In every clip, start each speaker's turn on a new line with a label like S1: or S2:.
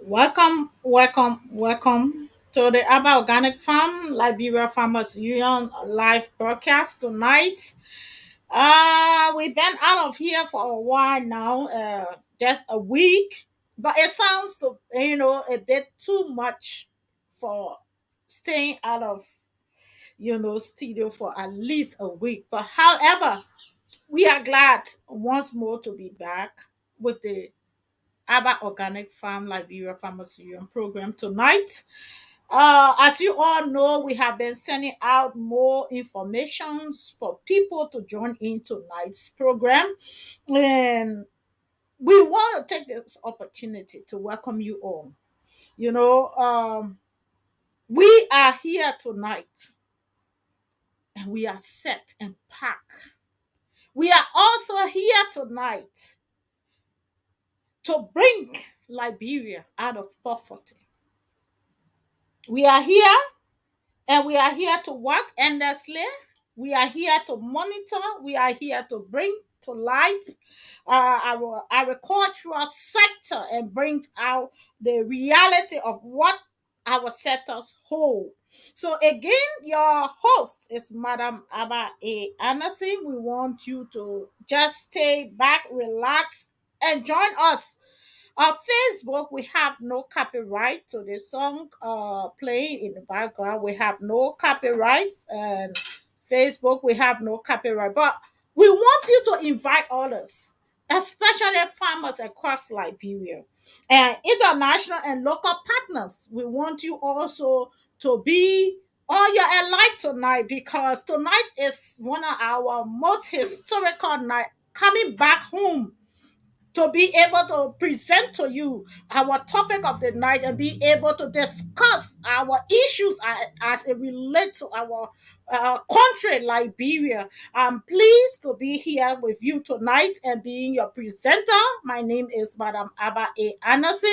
S1: Welcome to the Abba Organic Farm Liberia Farmers Union live broadcast tonight. We've been out of here for a while now, just a week, but it sounds to a bit too much for staying out of studio for at least a week. But however, we are glad once more to be back with the Abba Organic Farm Liberia Farmers Union program tonight. As you all know, we have been sending out more informations for people to join in tonight's program. And we want to take this opportunity to welcome you all. You know, we are here tonight and we are set and packed. We are also here tonight to bring Liberia out of poverty. We are here and we are here to work endlessly. We are here to monitor. We are here to bring to light our agricultural sector and bring out the reality of what our sectors hold. So again, your host is Madam Abba A. Anderson. We want you to just stay back, relax, and join us on Facebook. We have no copyright to the song playing in the background. We have no copyrights, and Facebook we have no copyright. But we want you to invite others, especially farmers across Liberia and international and local partners. We want you also to be on your alike tonight because tonight is one of our most historical night coming back home to be able to present to you our topic of the night and be able to discuss our issues as it relates to our country, Liberia. I'm pleased to be here with you tonight and being your presenter. My name is Madam Abba A. Anderson,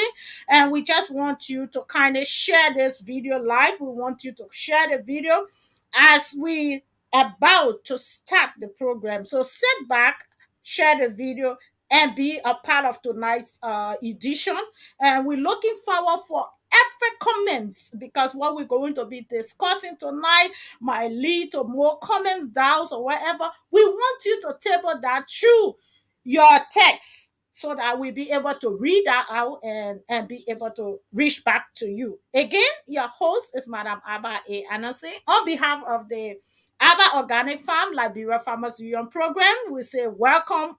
S1: and we just want you to kind of share this video live. We want you to share the video as we about to start the program. So sit back, share the video, and be a part of tonight's edition. And we're looking forward for every comments because what we're going to be discussing tonight might lead to more comments, doubts, or whatever. We want you to table that through your text so that we'll be able to read that out and be able to reach back to you. Again, your host is Madam Abba A. Anansi. On behalf of the Abba Organic Farm, Liberia Farmers Union Program, we say welcome,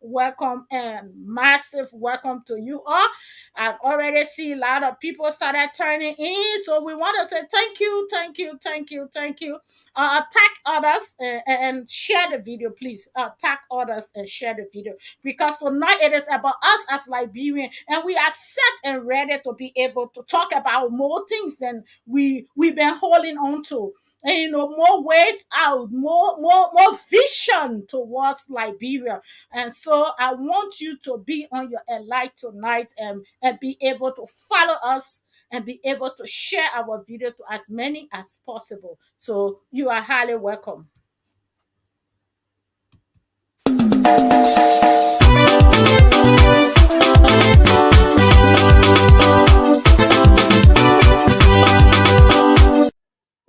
S1: and massive welcome to you all. I've already seen a lot of people started turning in, so we want to say thank you. Tag others and share the video, please. Tag others and share the video because tonight it is about us as Liberians, and we are set and ready to be able to talk about more things than we've been holding on to. And more ways out, more vision towards Liberia. And so I want you to be on your alert tonight and be able to follow us and be able to share our video to as many as possible. So you are highly welcome.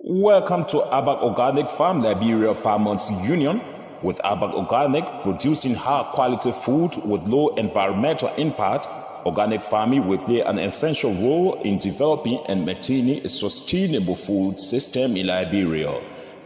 S2: Welcome to Abba Organic Farm Liberia Farmers Union. With Abba Organic producing high quality food with low environmental impact, organic farming will play an essential role in developing and maintaining a sustainable food system in Liberia.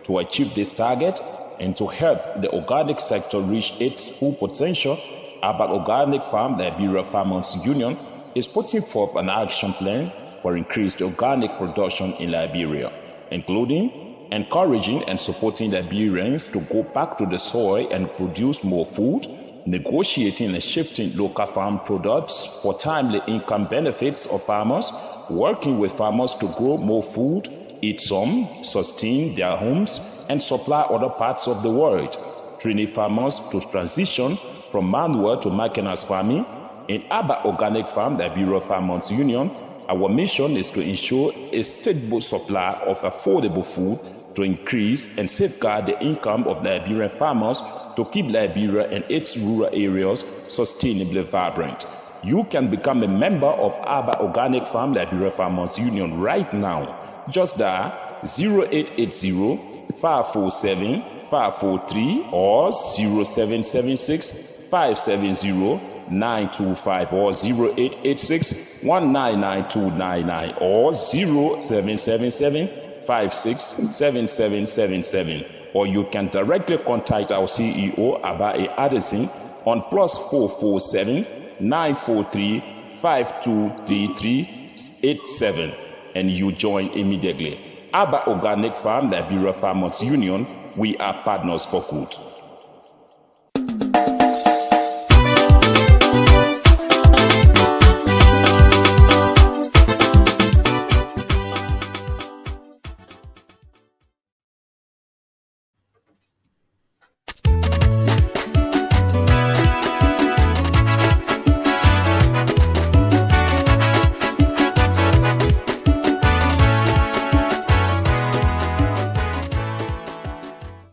S2: To achieve this target and to help the organic sector reach its full potential, Abba Organic Farm Liberia Farmers Union is putting forth an action plan for increased organic production in Liberia, including encouraging and supporting Liberians to go back to the soil and produce more food, negotiating and shifting local farm products for timely income benefits of farmers, working with farmers to grow more food, eat some, sustain their homes, and supply other parts of the world, training farmers to transition from manual to mechanized farming. In Abba Organic Farm Liberia Farmers Union, our mission is to ensure a stable supply of affordable food to increase and safeguard the income of Liberian farmers to keep Liberia and its rural areas sustainably vibrant. You can become a member of ABBA Organic Farm Liberia Farmers Union right now. Just dial 0880 547 543 or 0776 570 925 or 0886 199299 or 0777 567777, or you can directly contact our CEO Abae Addison on +447 943 523387, and you join immediately. Aba Organic Farm Liberia Farmers Union, we are partners for good.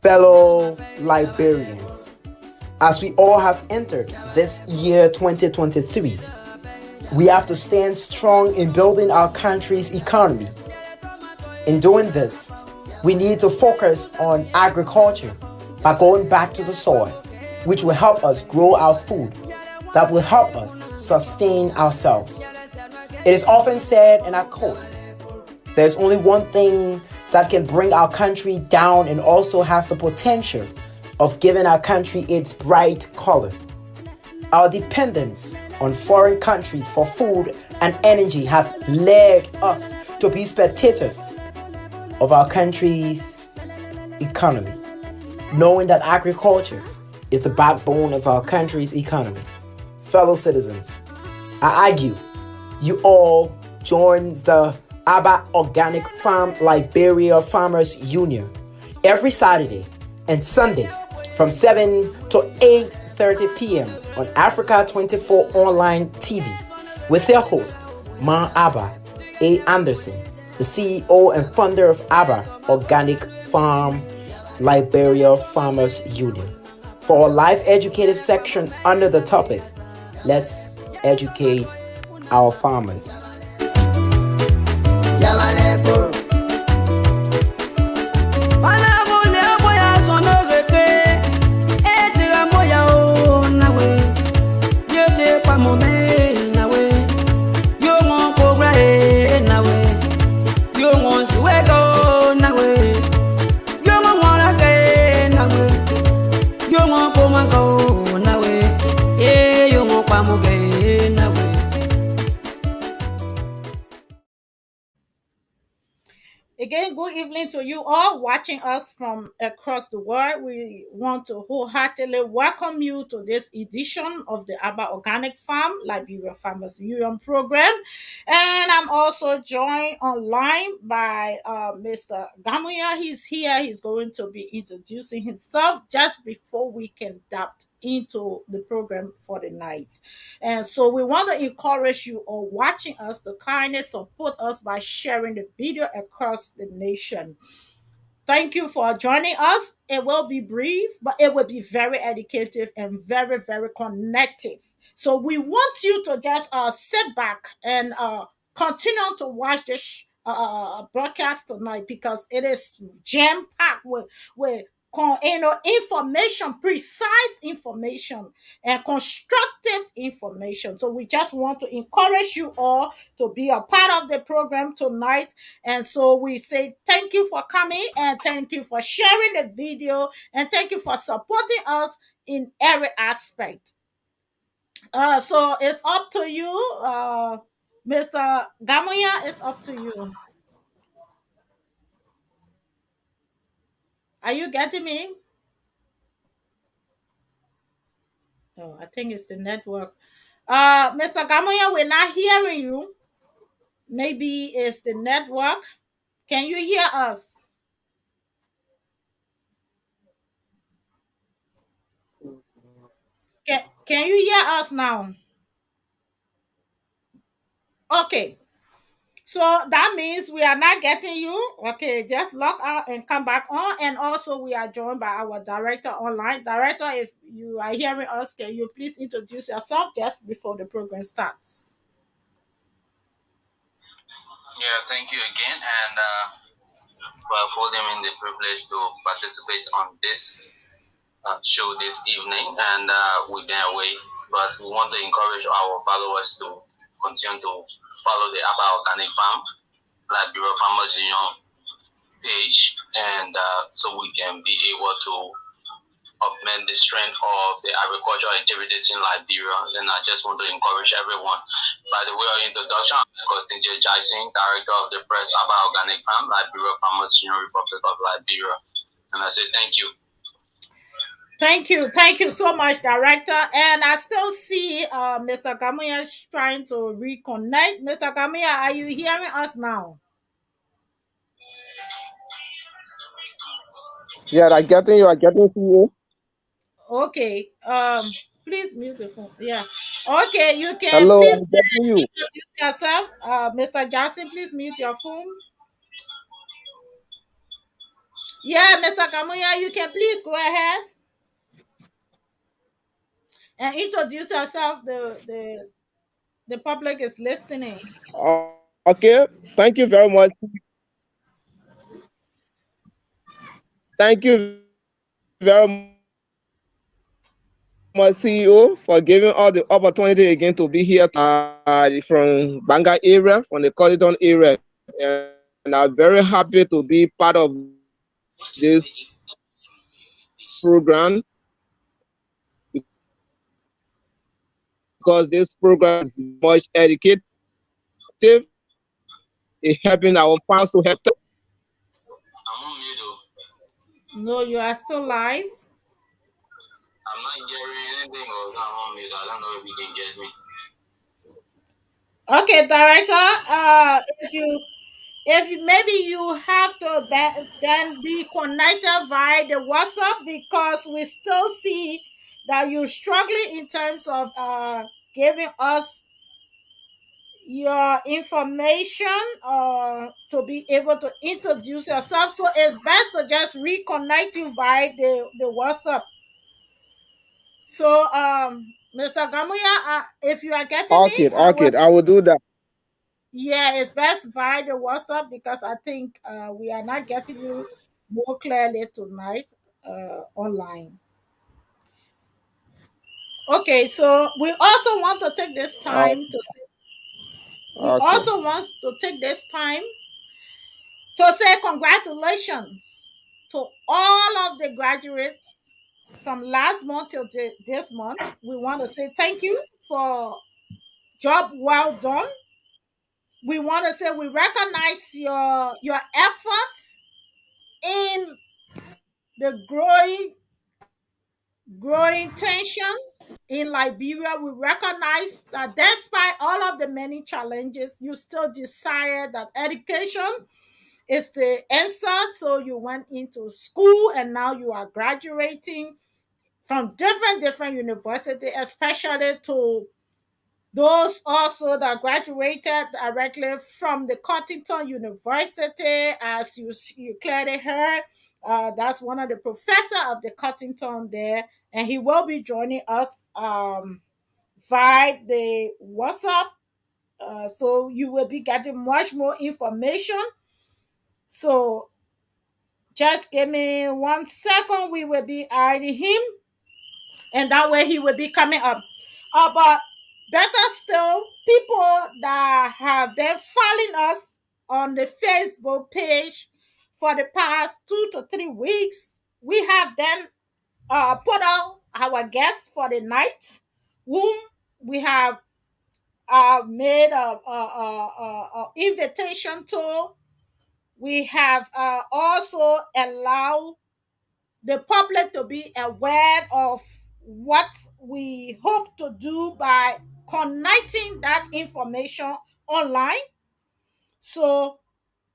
S3: Fellow Liberians, as we all have entered this year 2023, we have to stand strong in building our country's economy. In doing this, we need to focus on agriculture by going back to the soil, which will help us grow our food, that will help us sustain ourselves. It is often said, and I quote, "There's only one thing that can bring our country down and also has the potential of giving our country its bright color. Our dependence on foreign countries for food and energy have led us to be spectators of our country's economy, knowing that agriculture is the backbone of our country's economy." Fellow citizens, I argue you all join the ABBA Organic Farm Liberia Farmers Union every Saturday and Sunday from 7 to 8:30 p.m. on Africa 24 Online TV with their host, Ma Abba A. Anderson, the CEO and founder of ABBA Organic Farm Liberia Farmers Union. For our live educative section under the topic, let's educate our farmers.
S1: Again, good evening to you all watching us from across the world. We want to wholeheartedly welcome you to this edition of the ABBA Organic Farm Liberia Farmers Union program. And I'm also joined online by Mr. Gamuya. He's here. He's going to be introducing himself just before we can dive into the program for the night. And so we want to encourage you all watching us to kindly support us by sharing the video across the nation. Thank you for joining us. It will be brief, but it will be very educative and very, very connective. So we want you to just sit back and continue to watch this broadcast tonight because it is jam packed with information, precise information, and constructive information. So we just want to encourage you all to be a part of the program tonight. And so we say thank you for coming and thank you for sharing the video and thank you for supporting us in every aspect. So it's up to you, Mr. Gamoya. It's up to you. Are you getting me? Oh, I think it's the network. Mr. Gamoya, we're not hearing you. Maybe it's the network. Can you hear us? Can you hear us now? Okay. So that means we are not getting you. Okay, just log out and come back on. And also, we are joined by our director online. Director, if you are hearing us, can you please introduce yourself just before the program starts?
S4: Yeah, thank you again, and for affording me the privilege to participate on this show this evening. And we've been away, but we want to encourage our followers to continue to follow the Abba Organic Farm, Liberia Farmers Union page, and so we can be able to augment the strength of the agricultural activities in Liberia. And I just want to encourage everyone. By the way of introduction, I'm Augustine J. Jackson, Director of the Press about Organic Farm, Liberia Farmers Union Republic of Liberia. And I say thank you.
S1: Thank you so much, Director. And I still see Mr. Gamuya trying to reconnect. Mr. Gamuya, are you hearing us now?
S5: Yeah, I getting you. I getting you.
S1: Okay. Please mute the phone. Yeah. Okay, you can
S5: Hello,
S1: please
S5: I'm getting you.
S1: introduce yourself. Mr. Johnson, please mute your phone. Yeah, Mr. Gamuya, you can please go ahead and introduce yourself. The public is listening.
S5: Okay. Thank you very much. Thank you very much, CEO, for giving us the opportunity again to be here from Banga area, from the Corridon area. And I'm very happy to be part of this program because this program is much educative in helping our farmers to help.
S4: I'm on mute, though.
S1: No, you are still live.
S4: I'm not hearing anything, or I'm on mute. I don't know if you can get me.
S1: Okay, Director. If maybe you have to then be connected via the WhatsApp because we still see that you're struggling in terms of giving us your information to be able to introduce yourself. So it's best to just reconnect you via the WhatsApp. So Mr. Gamuya, if you are getting me,
S5: Okay,
S1: I will.
S5: okay, I will do that.
S1: Yeah, it's best via the WhatsApp because I think we are not getting you more clearly tonight online. Okay, so we also want to take this
S5: Uh,
S1: time to we
S5: okay.
S1: also want to take this time to say congratulations to all of the graduates from last month till this month. We want to say thank you for job well done. We want to say we recognize your efforts in the growing tension in Liberia. We recognize that despite all of the many challenges, you still desire that education is the answer. So you went into school and now you are graduating from different universities, especially to those also that graduated directly from the Cottington University, as you clearly heard, that's one of the professor of the Cottington there, and he will be joining us via the WhatsApp. So you will be getting much more information. So just give me 1 second. We will be adding him, and that way he will be coming up. But better still, people that have been following us on the Facebook page for the past 2 to 3 weeks, we have then put out our guests for the night, whom we have made a invitation to. We have also allowed the public to be aware of what we hope to do by connecting that information online. So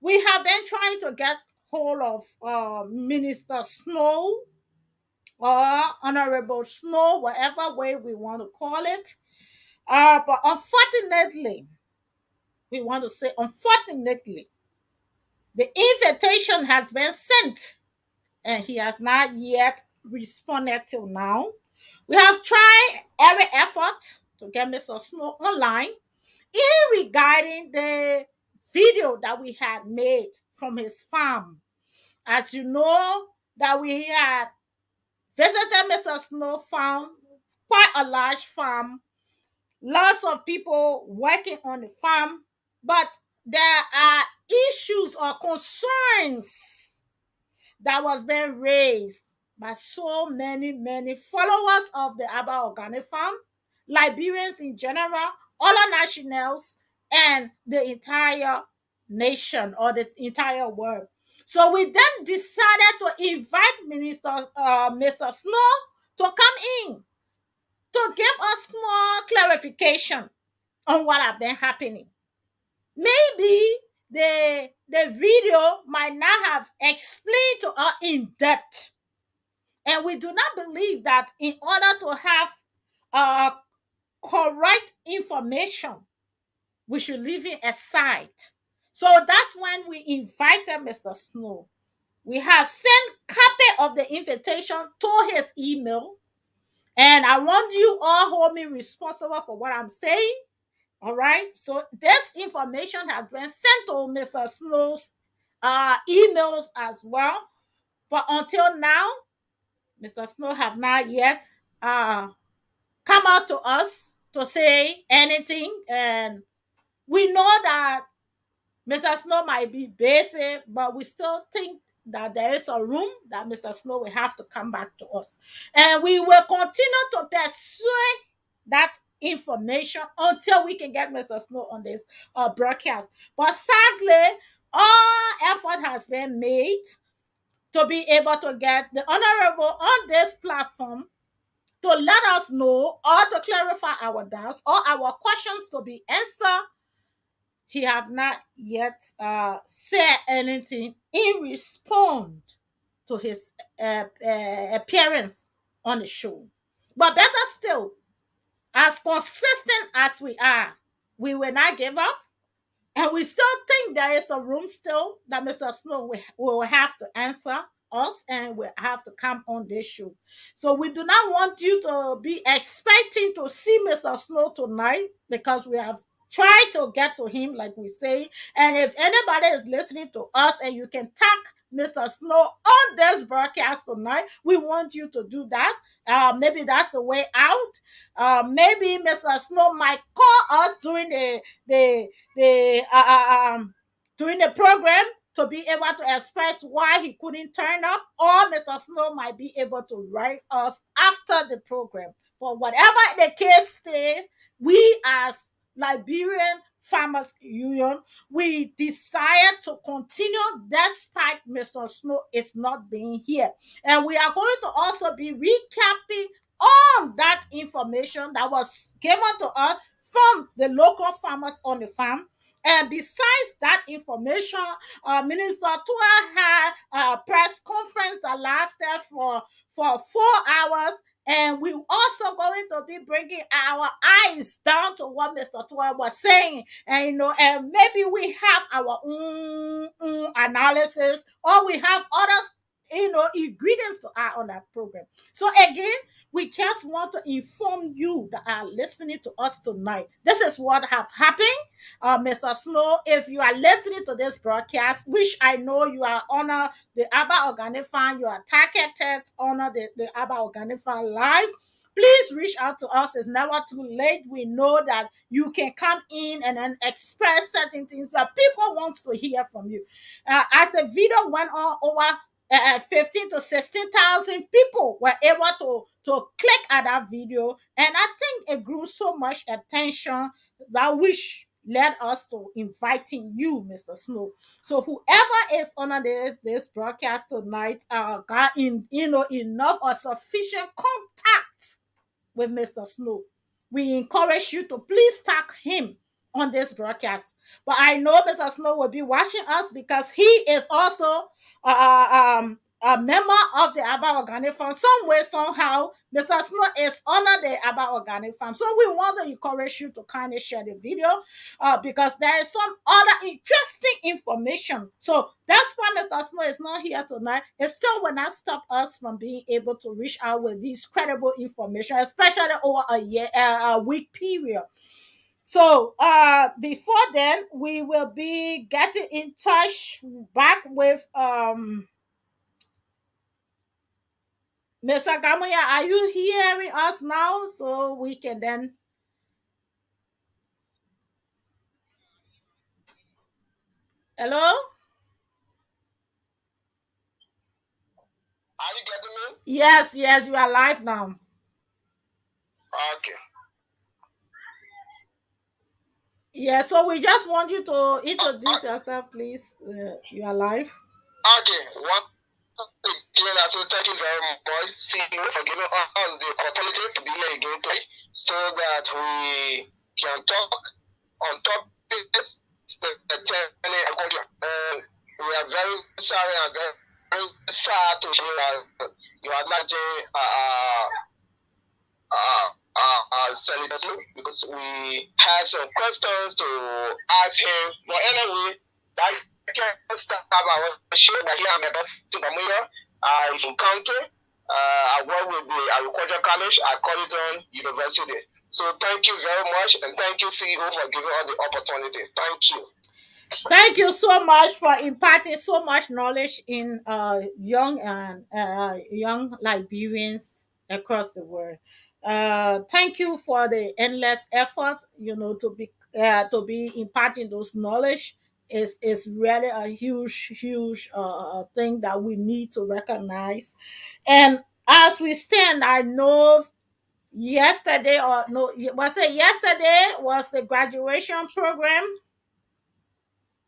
S1: we have been trying to get hold of Minister Snow or Honorable Snow, whatever way we want to call it. But unfortunately, we want to say, unfortunately, the invitation has been sent and he has not yet responded till now. We have tried every effort to get Mr. Snow online in regarding the video that we had made from his farm. As you know, that we had visited Mr. Snow farm, quite a large farm, lots of people working on the farm, but there are issues or concerns that was being raised by so many followers of the Abba Organic Farm, Liberians in general, other nationals, and the entire nation or the entire world. So we then decided to invite Mr. Snow to come in to give us more clarification on what have been happening. Maybe the video might not have explained to us in depth. And we do not believe that in order to have uh, correct information, we should leave it aside. So that's when we invited Mr. Snow. We have sent copy of the invitation to his email. And I want you all hold me responsible for what I'm saying. All right. So this information has been sent to Mr. Snow's emails as well. But until now, Mr. Snow have not yet uh, come out to us to say anything. And we know that Mr. Snow might be busy, but we still think that there is a room that Mr. Snow will have to come back to us. And we will continue to pursue that information until we can get Mr. Snow on this broadcast. But sadly, all effort has been made to be able to get the honorable on this platform to let us know or to clarify our doubts or our questions to be answered. He have not yet said anything in response to his appearance on the show. But better still, as consistent as we are, we will not give up. And we still think there is a room still that Mr. Snow will have to answer us and will have to come on this show. So we do not want you to be expecting to see Mr. Snow tonight because we have tried to get to him, like we say. And if anybody is listening to us and you can tag Mr. Snow on this broadcast tonight, we want you to do that. Maybe that's the way out. Maybe Mr. Snow might call us during the during the program to be able to express why he couldn't turn up, or Mr. Snow might be able to write us after the program. But whatever the case is, we as Liberian Farmers Union, we desire to continue despite Mr. Snow is not being here. And we are going to also be recapping on that information that was given to us from the local farmers on the farm. And besides that information, Minister Tua had a press conference that lasted for 4 hours. And we're also going to be bringing our eyes down to what Mr. Tua was saying. And, and maybe we have our analysis, or we have others, ingredients to add on that program. So again, we just want to inform you that are listening to us tonight. This is what have happened. Mr. Snow, if you are listening to this broadcast, which I know you are on the Abba Organic Farm, you are targeted on the Abba Organic Farm live, please reach out to us. It's never too late. We know that you can come in and then express certain things that people want to hear from you. As the video went on, over 15 to 16,000 people were able to click at that video, and I think it grew so much attention that which led us to inviting you, Mr. Snow. So whoever is on this broadcast tonight got enough or sufficient contact with Mr. Snow, we encourage you to please tag him on this broadcast. But I know Mr. Snow will be watching us because he is also a member of the Aba Organic Farm. Some way, somehow, Mr. Snow is under the Aba Organic Farm. So we want to encourage you to kind of share the video because there is some other interesting information. So that's why Mr. Snow is not here tonight. It still will not stop us from being able to reach out with these credible information, especially over a year, a week period. So before then, we will be getting in touch back with Mr. Gamuya, are you hearing us now? So we can then. Hello?
S5: Are you getting me?
S1: Yes, yes, you are live now.
S5: Okay.
S1: Yeah, so we just want you to introduce yourself, please. You are live.
S5: Okay. Once again, I say thank you very much, CEO, for giving us the opportunity to be here again today, so that we can talk on topics pertaining agriculture. And we are very sorry and very sad to hear that you are not Senator Snow, because we had some questions to ask him. But anyway, that can start our show. But here I'm about to come here. From county. I work with the Agriculture College at Colleton University. So thank you very much, and thank you, CEO, for giving us the opportunity. Thank you.
S1: Thank you so much for imparting so much knowledge in young Liberians across the world. Thank you for the endless effort, to be imparting those knowledge is really a huge thing that we need to recognize. And as we stand, I know yesterday or no was it yesterday was the graduation program.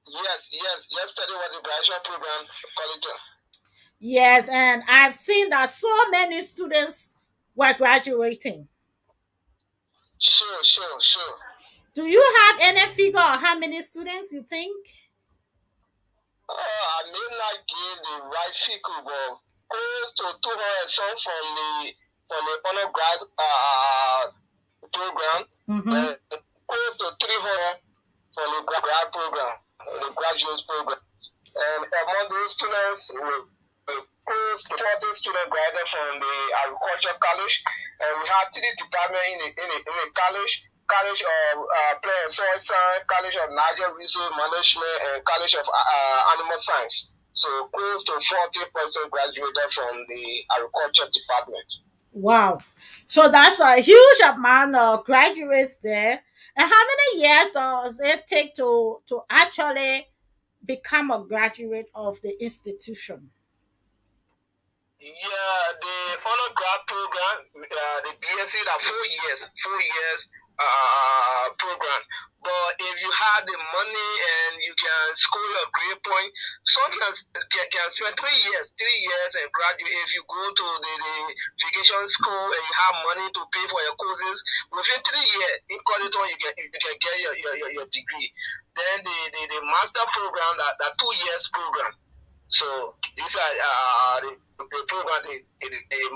S5: Yes. Yesterday was the graduation program, Colleton.
S1: Yes, and I've seen that so many students were graduating.
S5: Sure.
S1: Do you have any figure on how many students you think?
S5: I may not give the right figure, but close to 200 some from the undergrad program,
S1: Mm-hmm.
S5: then close to 300 from the grad program, the graduate program. And among those students, we close to 40 students graduated from the agriculture college, and we have three departments in the college. College of Plant and Soil Science, College of Natural Resource Management, and College of Animal Science. So close to 40% graduated from the agriculture department.
S1: Wow. So that's a huge amount of graduates there. And how many years does it take to actually become a graduate of the institution?
S5: Yeah, the undergrad program, the BSc, that 4 years, 4 years program. But if you have the money and you can score your grade point, some can spend 3 years and graduate. If you go to the vacation school and you have money to pay for your courses, within 3 years, in college, you can get your degree. Then the master program, that 2 years program. So these are the program, the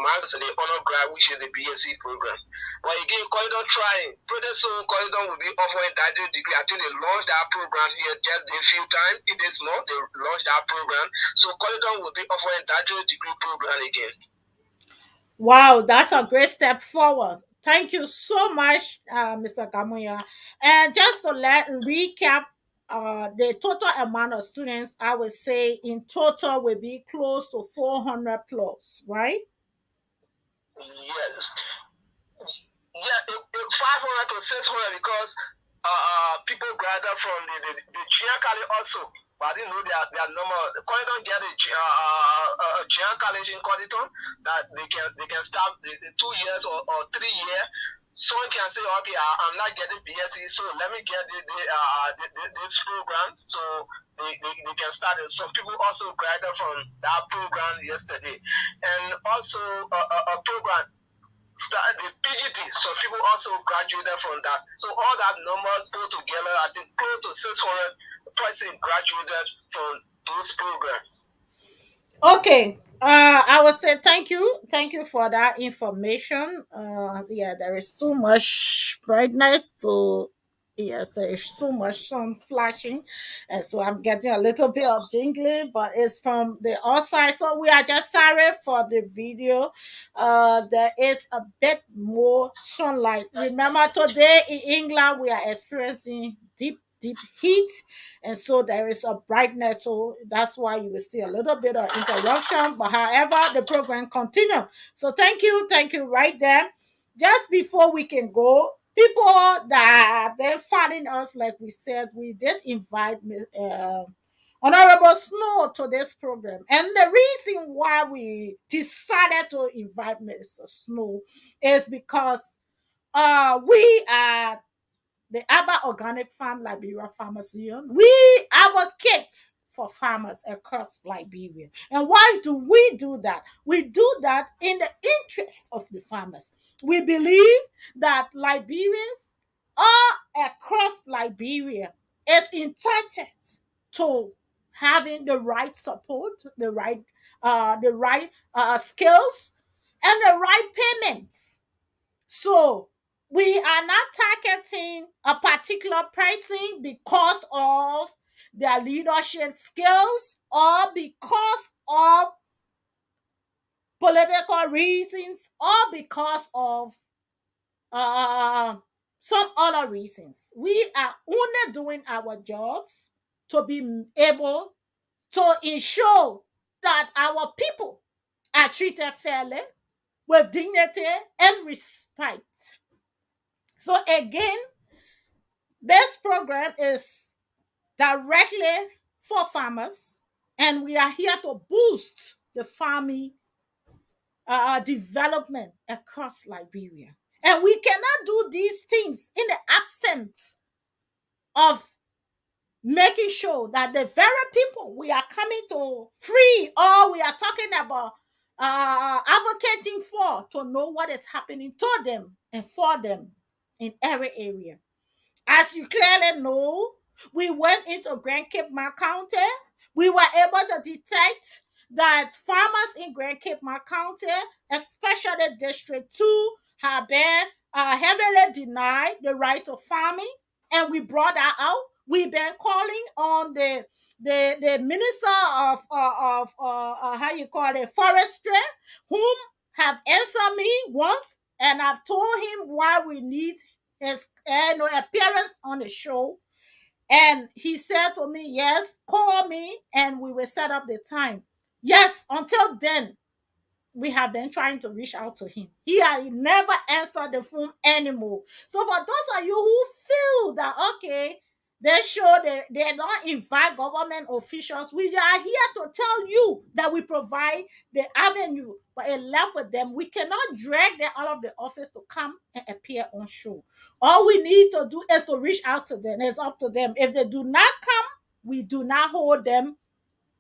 S5: master's and the honor grad, which is the BSc program. But again, Corridor trying. Pretty soon, Corridor will be offering that degree. I think they launched that program here just a few times in this month. They launched that program. So Corridor will be offering that degree program again.
S1: Wow, that's a great step forward. Thank you so much, Mr. Gamuya. And just to recap, the total amount of students, I would say in total will be close to 400 plus, right?
S5: Yes. Yeah, 500 to 600 because people gather from the junior college also. But I didn't know their number. Corridor get a junior college in Corridor that they can start the 2 years or 3 years. Someone can say, okay, I'm not getting BSc, so let me get this program, so they can start it. Some people also graduated from that program yesterday, and also a program the PGD. Some people also graduated from that. So all that numbers go together, I think close to 600 person graduated from those programs.
S1: Okay. I would say thank you for that information. Yeah, there is too much brightness to. Yes, there is so much sun flashing, and so I'm getting a little bit of jingling, but it's from the outside. So we are just sorry for the video. There is a bit more sunlight. Remember, today in England we are experiencing deep heat, and so there is a brightness, so that's why you will see a little bit of interruption, but however the program continue. So thank you right there. Just before we can go, people that have been following us, like we said, we did invite Honorable Snow to this program, and the reason why we decided to invite Mr. Snow is because we are the Abba Organic Farm Liberia Farmers Union. We advocate for farmers across Liberia. And why do we do that? We do that in the interest of the farmers. We believe that Liberians all across Liberia is entitled to having the right support, the right skills, and the right payments. So we are not targeting a particular person because of their leadership skills or because of political reasons or because of uh, some other reasons. We are only doing our jobs to be able to ensure that our people are treated fairly with dignity and respect. So again, this program is directly for farmers, and we are here to boost the farming development across Liberia. And we cannot do these things in the absence of making sure that the very people we are coming to free or we are talking about advocating for to know what is happening to them and for them in every area. As you clearly know, we went into Grand Cape County. We were able to detect that farmers in Grand Cape County, especially District 2, have been heavily denied the right of farming. And we brought that out. We've been calling on the minister of how you call it, forestry, whom have answered me once, and I've told him why we need his appearance on the show. And he said to me, yes, call me and we will set up the time. Yes, until then, we have been trying to reach out to him. He has never answered the phone anymore. So for those of you who feel that okay, they show they don't invite government officials, we are here to tell you that we provide the avenue, but it left with them. We cannot drag them out of the office to come and appear on show. All we need to do is to reach out to them. It's up to them. If they do not come, we do not hold them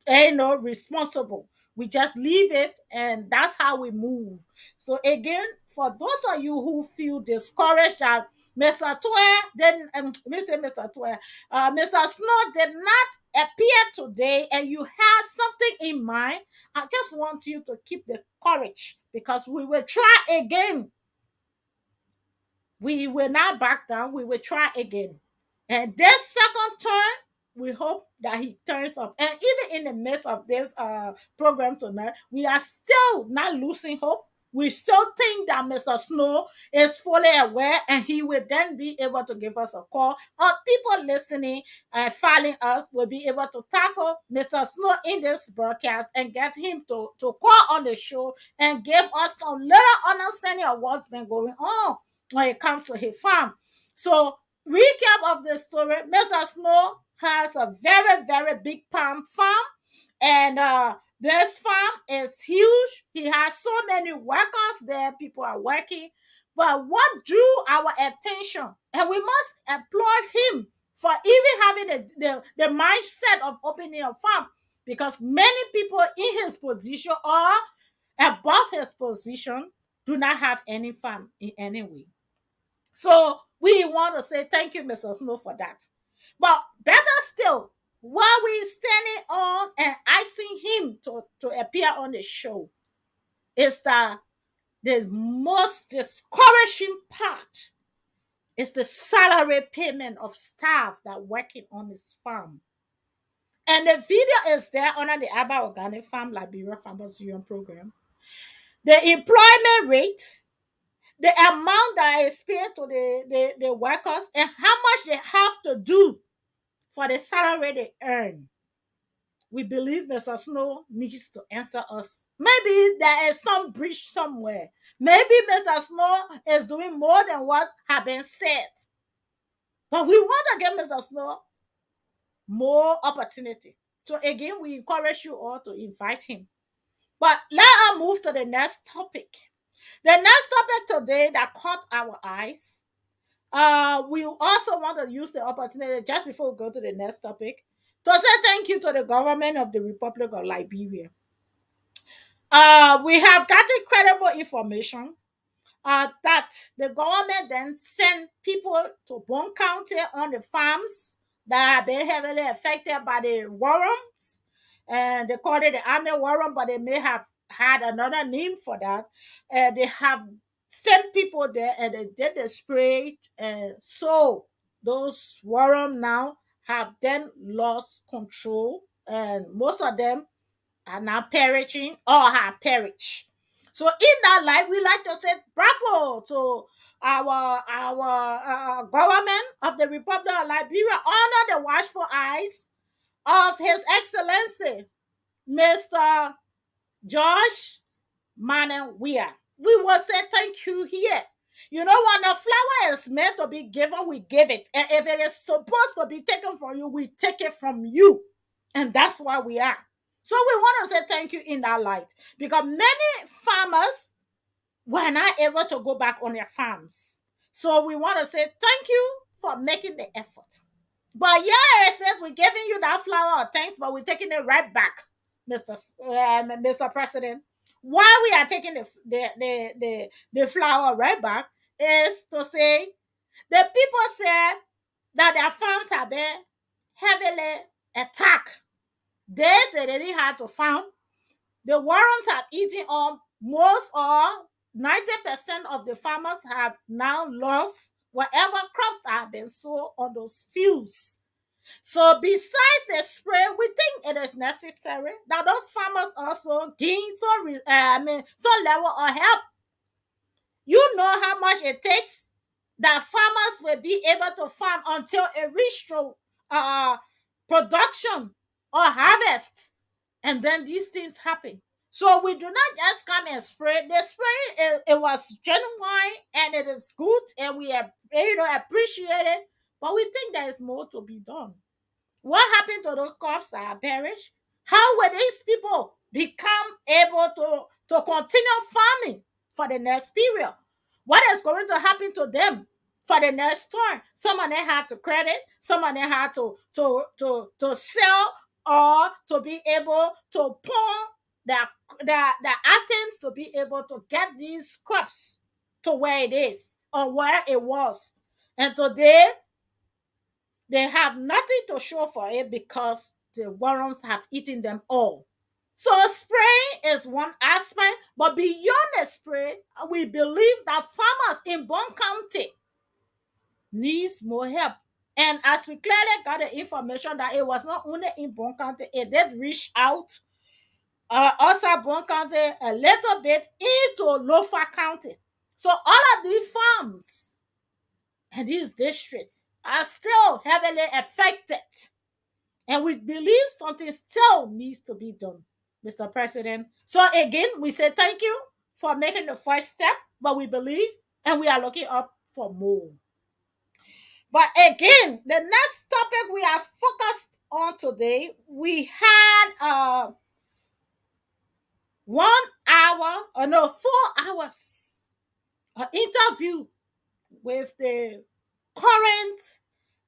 S1: responsible. We just leave it, and that's how we move. So again, for those of you who feel discouraged that Mr. Toya then Mr. Toya, Mr. Snow did not appear today, and you have something in mind, I just want you to keep the courage because we will try again. We will not back down. We will try again. And this second turn, we hope that he turns up. And even in the midst of this program tonight, we are still not losing hope. We still think that Mr. Snow is fully aware and he will then be able to give us a call. Or people listening and following us will be able to tackle Mr. Snow in this broadcast and get him to call on the show and give us some little understanding of what's been going on when it comes to his farm. So, recap of the story: Mr. Snow has a very big palm farm, and this farm is huge. He has so many workers there, people are working. But what drew our attention, and we must applaud him for even having the mindset of opening a farm, because many people in his position or above his position do not have any farm in any way. So we want to say thank you, Mr. Snow, for that. But better still, while we standing on and asking him to appear on the show is that the most discouraging part is the salary payment of staff that working on his farm. And the video is there under the Abba Organic Farm Liberia Farmers Union program. The employment rate, the amount that is paid to the workers, and how much they have to do for the salary they earn. We believe Mr. Snow needs to answer us. Maybe there is some breach somewhere. Maybe Mr. Snow is doing more than what has been said. But we want to give Mr. Snow more opportunity. So again, we encourage you all to invite him. But let us move to the next topic. The next topic today that caught our eyes. We also want to use the opportunity just before we go to the next topic to say thank you to the government of the Republic of Liberia. We have gotten credible information that the government then sent people to Bone County on the farms that have been heavily affected by the worms. And they call it the army worm, but they may have had another name for that. And they have sent people there and they did the spray. And so those worms now have then lost control. And most of them are now perishing or have perished. So in that light, we like to say bravo to our government of the Republic of Liberia under the watchful eyes of His Excellency, Mr. George Manuel Weah. We will say thank you here. You know, when a flower is meant to be given, we give it. And if it is supposed to be taken from you, we take it from you. And that's why we are. So we want to say thank you in that light because many farmers were not able to go back on their farms. So we want to say thank you for making the effort. But yeah, it says we're giving you that flower of thanks, but we're taking it right back, Mr. President. Why we are taking the flower right back is to say the people said that their farms have been heavily attacked. They said they didn't have to farm. The worms have eaten up most or 90% of the farmers have now lost whatever crops that have been sown on those fields. So besides the spray, we think it is necessary that those farmers also gain some level of help. You know how much it takes that farmers will be able to farm until it reaches to production or harvest, and then these things happen. So we do not just come and spray. The spray it was genuine and it is good, and we appreciate it. But we think there is more to be done. What happened to those crops that are perished? How will these people become able to continue farming for the next period? What is going to happen to them for the next turn? Some of them had to credit, some of them had to sell or to be able to pawn the items to be able to get these crops to where it is or where it was. And today they have nothing to show for it because the worms have eaten them all. So spraying is one aspect, but beyond the spray, we believe that farmers in Bone County needs more help. And as we clearly got the information that it was not only in Bone County, it did reach out also Bone County a little bit into Lofa County. So all of these farms and these districts are still heavily affected. And we believe something still needs to be done, Mr. President. So again, we say thank you for making the first step, but we believe and we are looking up for more. But again, the next topic we are focused on today, we had 1 hour, or no, 4 hours interview with the current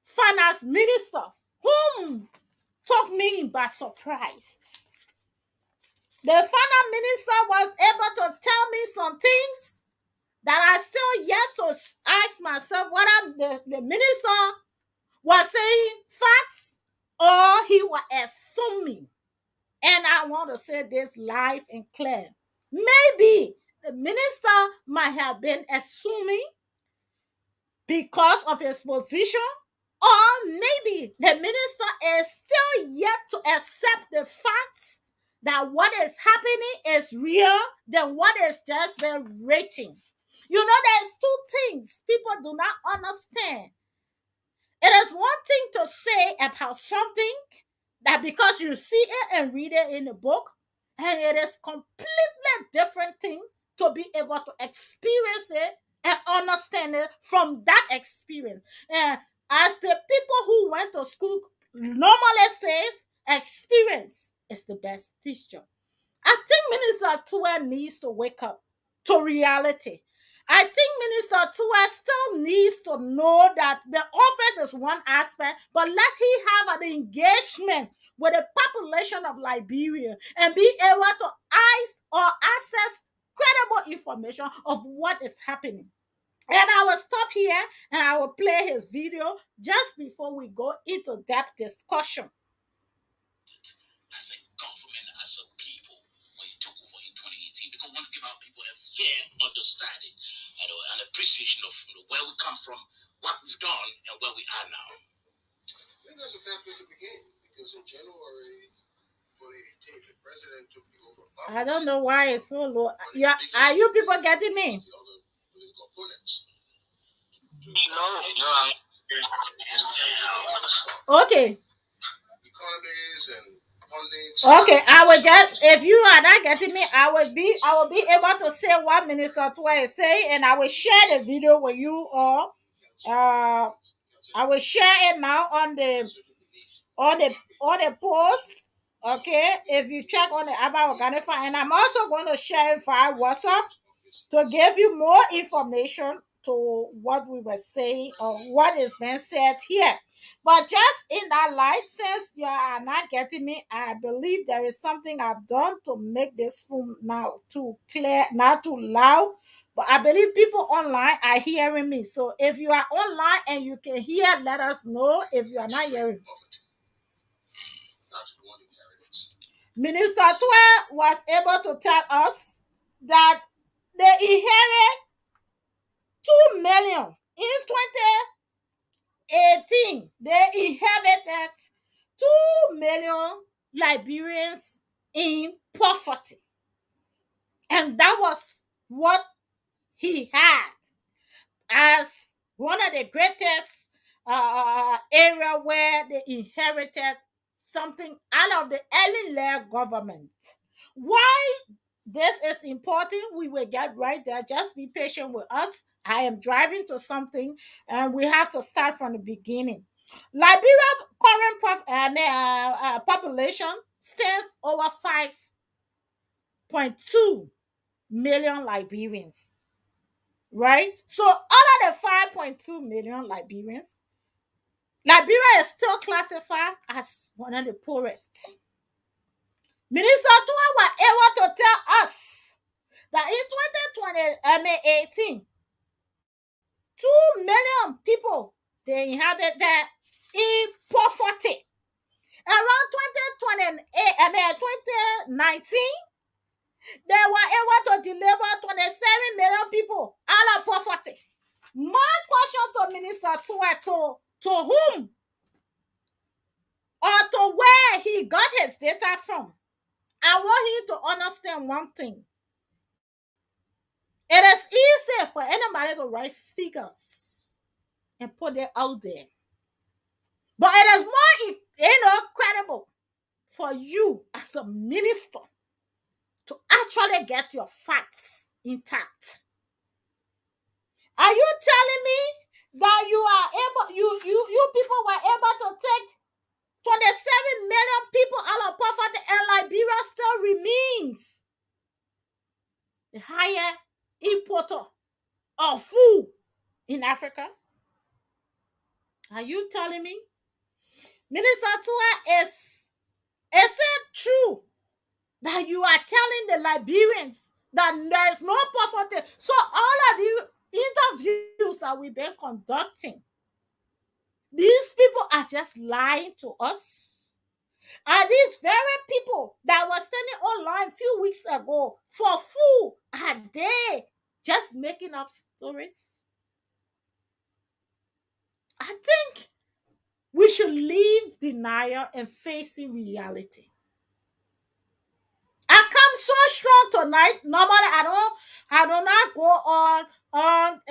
S1: finance minister, whom took me by surprise. The finance minister was able to tell me some things that I still yet to ask myself whether the minister was saying facts or he was assuming. And I want to say this live and clear. Maybe the minister might have been assuming because of his position, or maybe the minister is still yet to accept the fact that what is happening is real than what is just been written. You know, there's two things people do not understand. It is one thing to say about something that because you see it and read it in the book, and it is completely different thing to be able to experience it and understand it from that experience. And as the people who went to school normally says, experience is the best teacher. I think Minister Tua needs to wake up to reality. I think Minister Tua still needs to know that the office is one aspect, but let he have an engagement with the population of Liberia and be able to eyes or access credible information of what is happening. And I will stop here and I will play his video just before we go into depth discussion.
S6: As a government, as a people, when you took over in 2018, because we want to give our people a fair understanding and appreciation of where we come from, what we've done, and where we are now. I think that's a fair place to begin, because in January 2018, the president took the oath of office.
S1: I don't know why it's so low. Yeah, are you people getting me?
S6: The other political opponents.
S5: No,
S1: Okay.
S6: Economies and pundits.
S1: Okay, I will just, if you are not getting me, I will be able to say what Minister Tua is saying, and I will share the video with you all. I will share it now on the post. Okay, if you check on the Abba Organic Farm, and I'm also going to share it via WhatsApp to give you more information to what we were saying or what is being said here. But just in that light, since you are not getting me, I believe there is something I've done to make this film now too clear, not too loud. But I believe people online are hearing me. So if you are online and you can hear, let us know. If you are not hearing. Minister Tua was able to tell us that they inherit 2 million in 2018. They inherited 2 million Liberians in poverty. And that was what he had as one of the greatest area where they inherited something out of the early layer government. Why this is important, we will get right there. Just be patient with us. I am driving to something and we have to start from the beginning. Liberia current population stands over 5.2 million Liberians, right? So out of the 5.2 million Liberians, Liberia is still classified as one of the poorest. Minister Tua was able to tell us that in 2018, 2 million people they inhabit that in poverty. Around 2019, they were able to deliver 27 million people out of poverty. My question to Minister Tua, to whom or to where he got his data from, I want him to understand one thing. It is easy for anybody to write figures and put it out there. But it is more, credible for you as a minister to actually get your facts intact. Are you telling me that you people were able to take 27 million people out of poverty and Liberia still remains the higher importer of food in Africa? Are you telling me? Minister Tua, is it true that you are telling the Liberians that there is no poverty? So all of the interviews that we've been conducting, These people are just lying to us. Are these very people that were standing online a few weeks ago for food, are they just making up stories? I think we should leave denial and facing reality. I come so strong tonight. Normally, I do not go on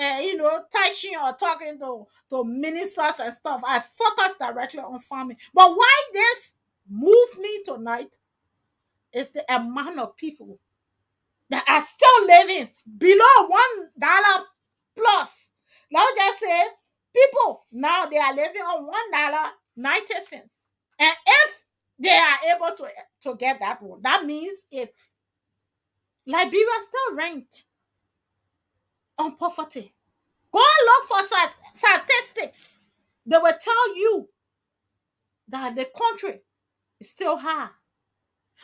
S1: touching or talking to ministers and stuff. I focus directly on farming. But why this move me tonight is the amount of people that are still living below $1 plus. Now just say people now they are living on $1.90. And if they are able to get that one, that means if Liberia still ranked on poverty. Go look for statistics. They will tell you that the country is still high.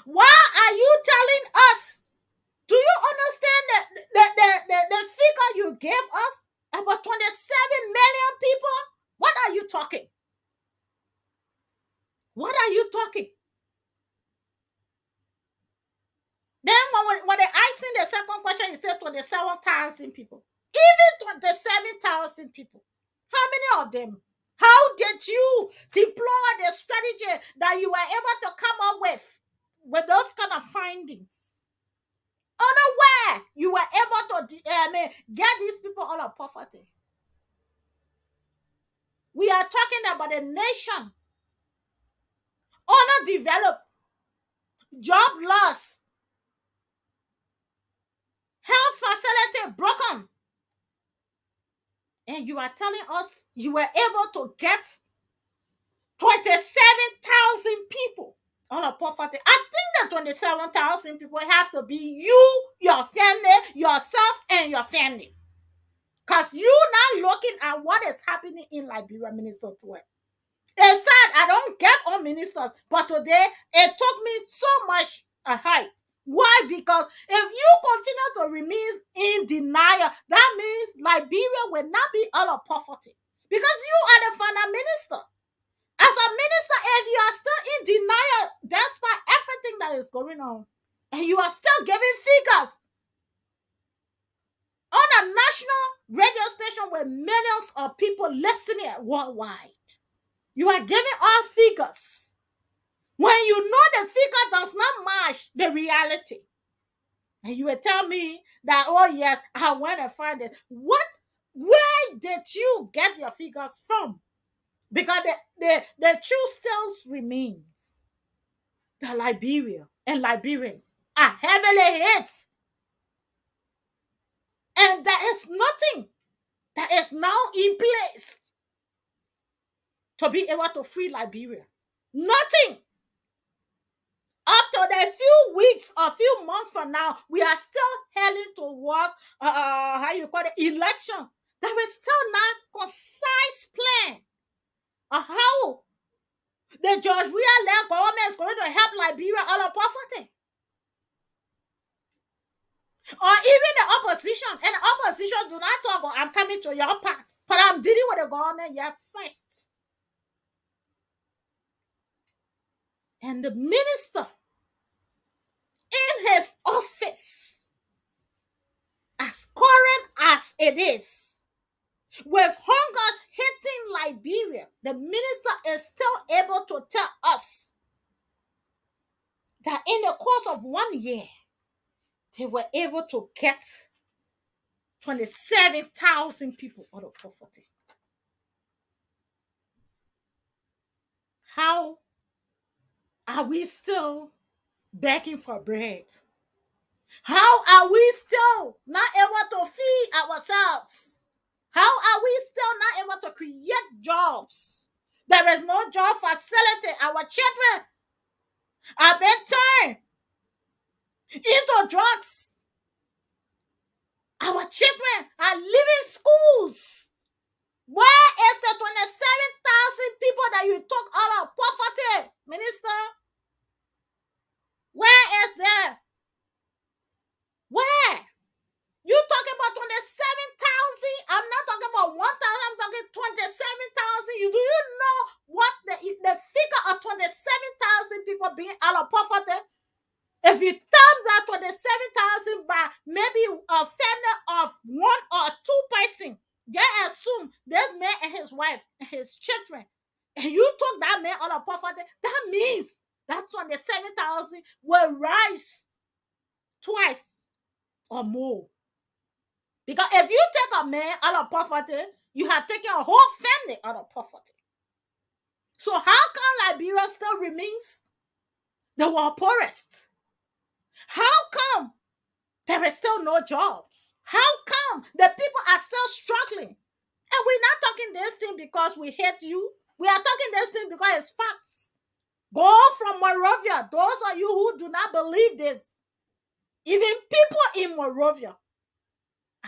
S1: Why are you telling us? Do you understand the figure you gave us? About 27 million people? What are you talking? What are you talking? Then when they asked the second question, he said 27,000 people. Even 27,000 people. How many of them? How did you deploy the strategy that you were able to come up with those kind of findings? Unaware you were able to get these people out of poverty. We are talking about a nation underdeveloped, job loss, health facility broken. And you are telling us you were able to get 27,000 people out of poverty. I think the 27,000 people has to be you, your family, yourself, and your family. Because you're not looking at what is happening in Liberia, Minister Twe. It's sad I don't get on ministers, but today it took me so much a hype. Why? Because if you continue to remain in denial, that means Liberia will not be out of poverty. Because you are the final minister. As a minister, if you are still in denial, despite everything that is going on, and you are still giving figures on a national radio station with millions of people listening worldwide, you are giving all figures when you know the figure does not match the reality. And you will tell me that, oh yes, I want to find it. Where did you get your figures from? Because the truth still remains that Liberia and Liberians are heavily hit. And there is nothing that is now in place to be able to free Liberia. Nothing. Up to the few weeks or few months from now, we are still heading towards election. There is still not concise plan of how the George Weah-led government is going to help Liberia out of poverty. Or even the opposition. And the opposition do not talk about, I'm coming to your part, but I'm dealing with the government here first. And the minister in his office, as current as it is, with hunger hitting Liberia, the minister is still able to tell us that in the course of 1 year, they were able to get 27,000 people out of poverty. How are we still begging for bread? How are we still not able to feed ourselves? How are we still not able to create jobs? There is no job facility. Our children are being turned into drugs. Our children are leaving schools. Where is the 27,000 people that you took out of poverty, Minister? Where is there? Where? You talking about 27,000? I'm not talking about 1,000. I'm talking 27,000. Do you They assume this man and his wife and his children, and you took that man out of poverty. That means that 27,000 will rise twice or more. Because if you take a man out of poverty, you have taken a whole family out of poverty. So how come Liberia still remains the world poorest? How come there is still no jobs? How come the people are still struggling? And we're not talking this thing because we hate you. We are talking this thing because it's facts. Go from Monrovia. Those of you who do not believe this, even people in Monrovia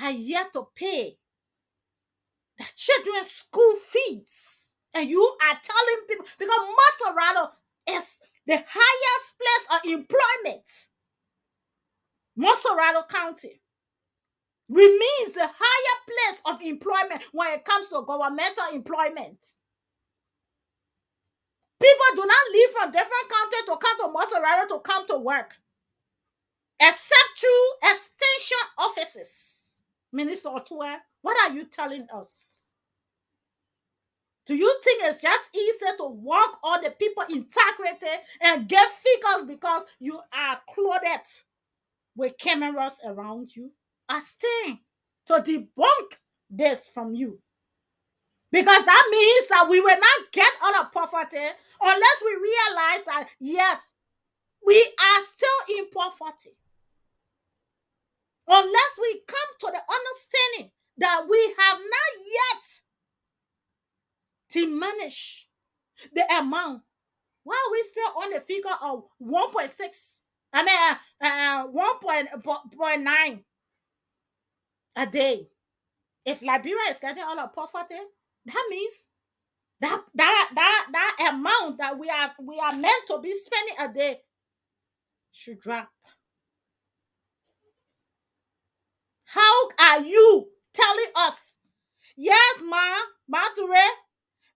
S1: are yet to pay the children's school fees. And you are telling people, because Maserado is the highest place of employment. Maserado County remains the higher place of employment when it comes to governmental employment. People do not leave from different countries to come to Maserado to come to work, except through extension offices. Minister Otuwe, what are you telling us? Do you think it's just easy to walk all the people integrity and get figures because you are clothed with cameras around you? I stand to debunk this from you. Because that means that we will not get out of poverty unless we realize that, yes, we are still in poverty. Unless we come to the understanding that we have not yet diminished the amount. Why are we still on the figure of 1.6? I mean, 1.9 a day. If Liberia is getting out of poverty, that means that amount that we are meant to be spending a day should drop. How are you telling us? Yes, Mature.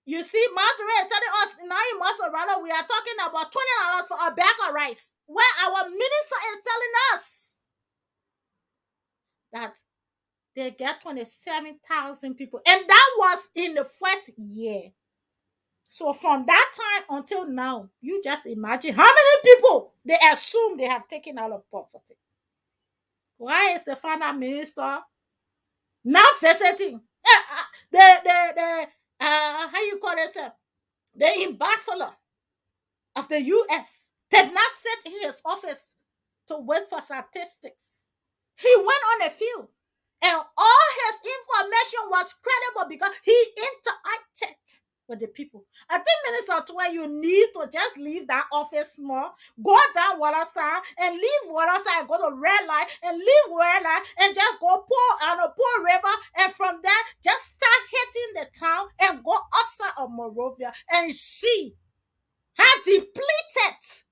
S1: You see, Mature is telling us now in Maserado we are talking about $20 for a bag of rice, where our minister is telling us that they get 27,000 people, and that was in the first year. So from that time until now, you just imagine how many people they assume they have taken out of poverty. Why is the finance minister not visiting the how you call it, sir? The ambassador of the US did not sit in his office to wait for statistics. He went on the field, and all his information was credible because he interacted with the people. I think, Minister, to where you need to just leave that office small, go down Waterside and leave Waterside, go to red light and leave red light and just go pour on a poor river, and from there just start hitting the town and go outside of Monrovia and see how depleted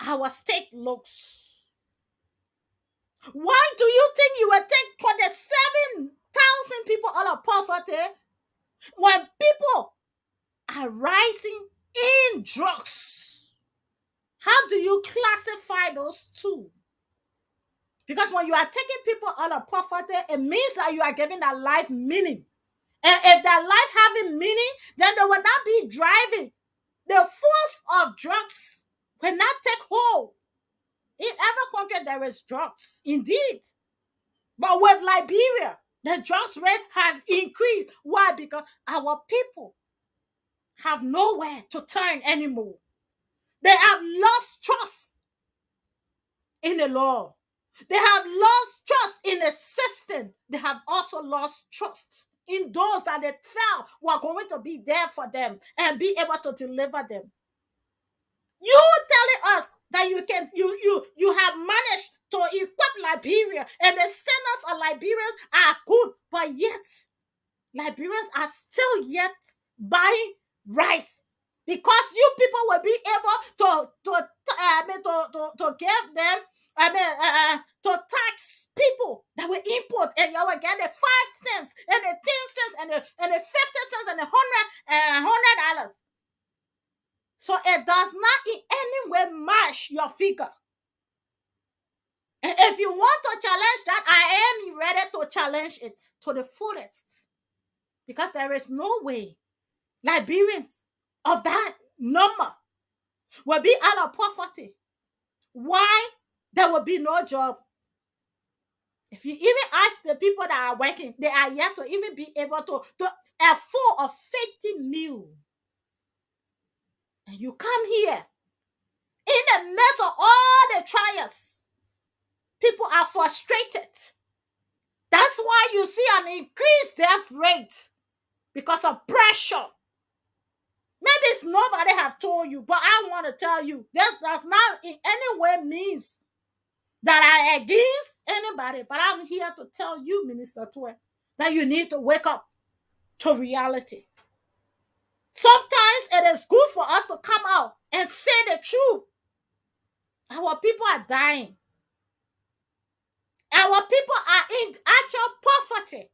S1: our state looks. Why do you think you will take 27,000 people out of poverty when people are rising in drugs? How do you classify those two? Because when you are taking people out of poverty, it means that you are giving their life meaning. And if their life having meaning, then they will not be driving. The force of drugs will not take hold. In every country, there is drugs, indeed. But with Liberia, the drugs rate has increased. Why? Because our people have nowhere to turn anymore. They have lost trust in the law. They have lost trust in the system. They have also lost trust in those that they felt were going to be there for them and be able to deliver them. You telling us that you have managed to equip Liberia and the standards of Liberians are good, but yet Liberians are still yet buying rice because you people will be able to give them, to tax people that will import, and you will get the 5 cents and the 10 cents and the 50 cents and the $100. So it does not in any way match your figure. And if you want to challenge that, I am ready to challenge it to the fullest. Because there is no way Liberians of that number will be out of poverty. Why? There will be no job. If you even ask the people that are working, they are yet to even be able to afford a safety meal. And you come here in the midst of all the trials, people are frustrated. That's why you see an increased death rate because of pressure. Maybe it's nobody have told you, but I want to tell you, this does not in any way means that I against anybody, but I'm here to tell you, Minister Tue, that you need to wake up to reality. Sometimes it is good for us to come out and say the truth. Our people are dying. Our people are in actual poverty.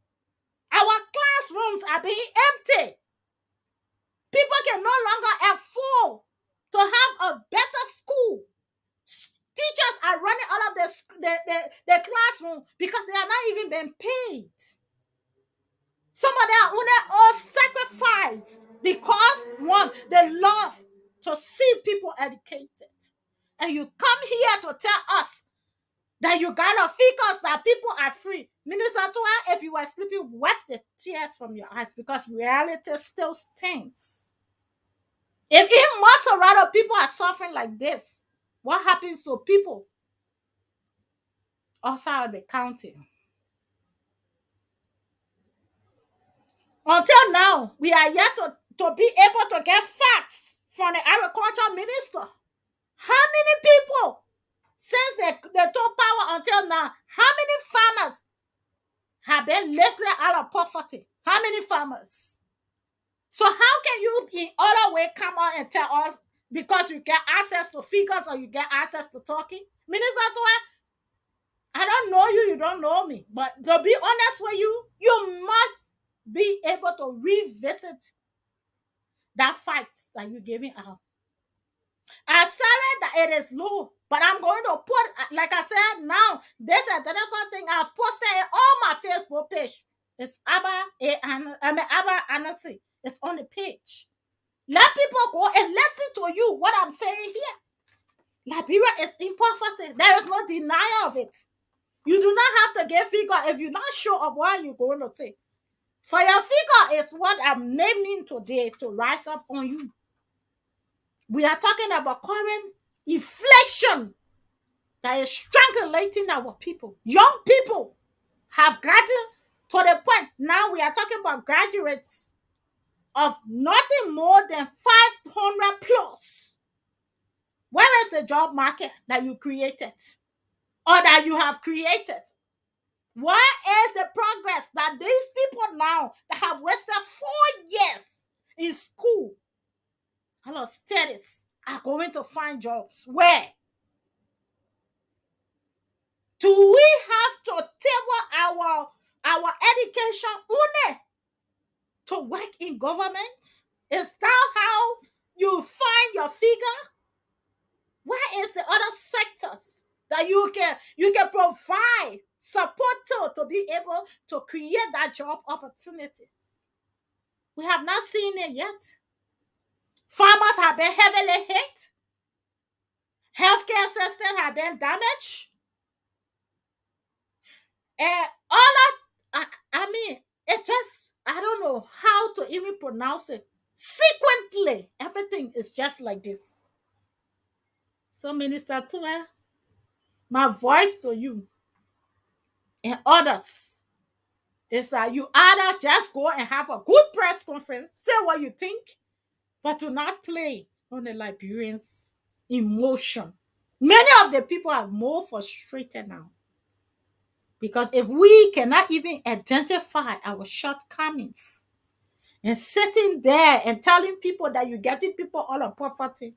S1: Our classrooms are being empty. People can no longer afford to have a better school. Teachers are running out of the classroom because they are not even being paid. Some of them are only all sacrifice because one, they love to see people educated. And you come here to tell us that you gotta figure that people are free. Minister Tua, if you were sleeping, wipe the tears from your eyes because reality still stinks. If even most of other people are suffering like this, what happens to people outside the county? Until now, we are yet to be able to get facts from the agriculture minister. How many people, since they took power until now, how many farmers have been lifted out of poverty? How many farmers? So how can you in other way come out and tell us because you get access to figures or you get access to talking? Minister Tua, I don't know you, you don't know me. But to be honest with you, you must be able to revisit that fight that you're giving out. I said that it is low, but I'm going to put, like I said, now, this identical thing I've posted in all my Facebook page. It's Abba Anasi. It's on the page. Let people go and listen to you, what I'm saying here. Liberia is in poverty. There is no denial of it. You do not have to get figure if you're not sure of what you're going to say. For your figure is what I'm naming today to rise up on you. We are talking about current inflation that is strangulating our people. Young people have gotten to the point. Now we are talking about graduates of nothing more than 500 plus. Where is the job market that you created or that you have created? Where is the progress that these people now that have wasted 4 years in school and of studies are going to find jobs? Where? Do we have to table our education only to work in government? Is that how you find your figure? Where is the other sectors that you can provide support to be able to create that job opportunities? We have not seen it yet. Farmers have been heavily hit. Healthcare system have been damaged. And all that, I mean, it just, I don't know how to even pronounce it. Sequently, everything is just like this. So, Minister Tua, my voice to you and others is that you either just go and have a good press conference, say what you think, but do not play on the Liberians' emotion. Many of the people are more frustrated now. Because if we cannot even identify our shortcomings and sitting there and telling people that you're getting people out of poverty,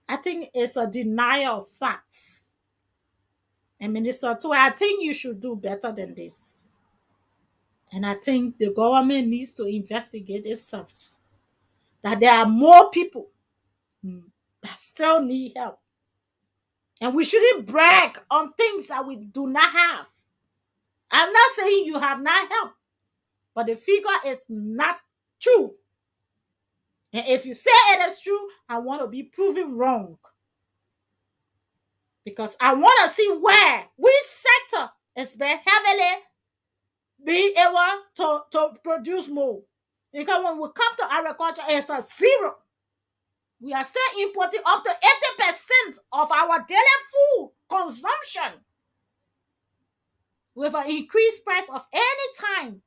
S1: I think it's a denial of facts. And Minister Tua, I think you should do better than this. And I think the government needs to investigate itself. That there are more people that still need help. And we shouldn't brag on things that we do not have. I'm not saying you have not helped, but the figure is not true. And if you say it is true, I want to be proven wrong. Because I want to see where which sector is been heavily being able to produce more. Because when we come to agriculture, it's a zero. We are still importing up to 80% of our daily food consumption with an increased price of any time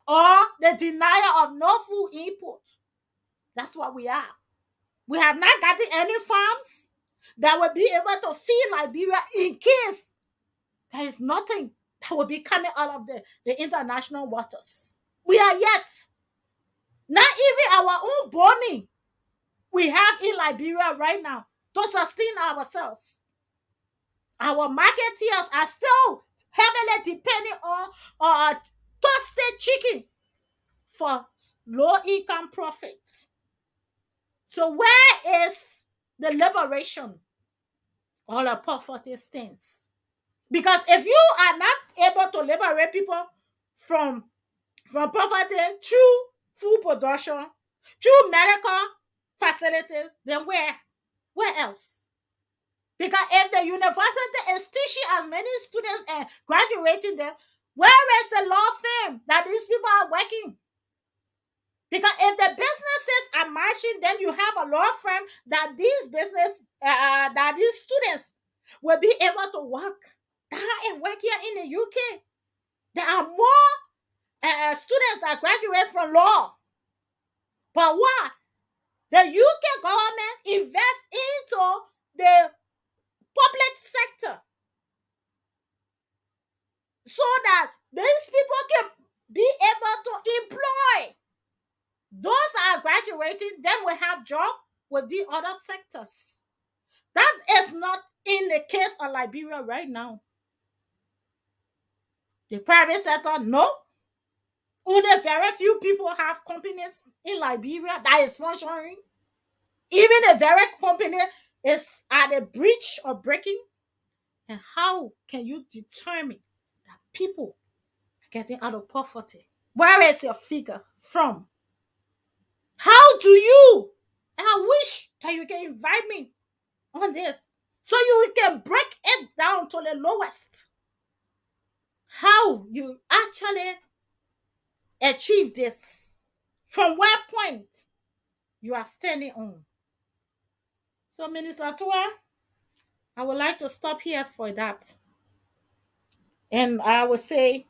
S1: or the denial of no food import. That's what we are. We have not gotten any farms that will be able to feed Liberia in case there is nothing that will be coming out of the international waters. We are yet, not even our own burning we have in Liberia right now to sustain ourselves. Our marketeers are still heavily depending on toasted chicken for low income profits. So where is the liberation all the poverty stings? Because if you are not able to liberate people from poverty through food production, through medical facilities, then where else? Because if the university is teaching as many students and graduating them, where is the law firm that these people are working? Because if the businesses are marching, then you have a law firm that these students will be able to work. And work here in the UK. There are more students that graduate from law. But what? The UK government invests into the public sector so that these people can be able to employ those that are graduating. Then we have job with the other sectors. That is not in the case of Liberia right now. The private sector, no. Only very few people have companies in Liberia that is functioning. Even a very company is at a breach or breaking. And how can you determine that people are getting out of poverty? Where is your figure from? How do you? I wish that you can invite me on this so you can break it down to the lowest. How you actually achieve this? From what point you are standing on? So, Minister Tua, I would like to stop here for that. And I would say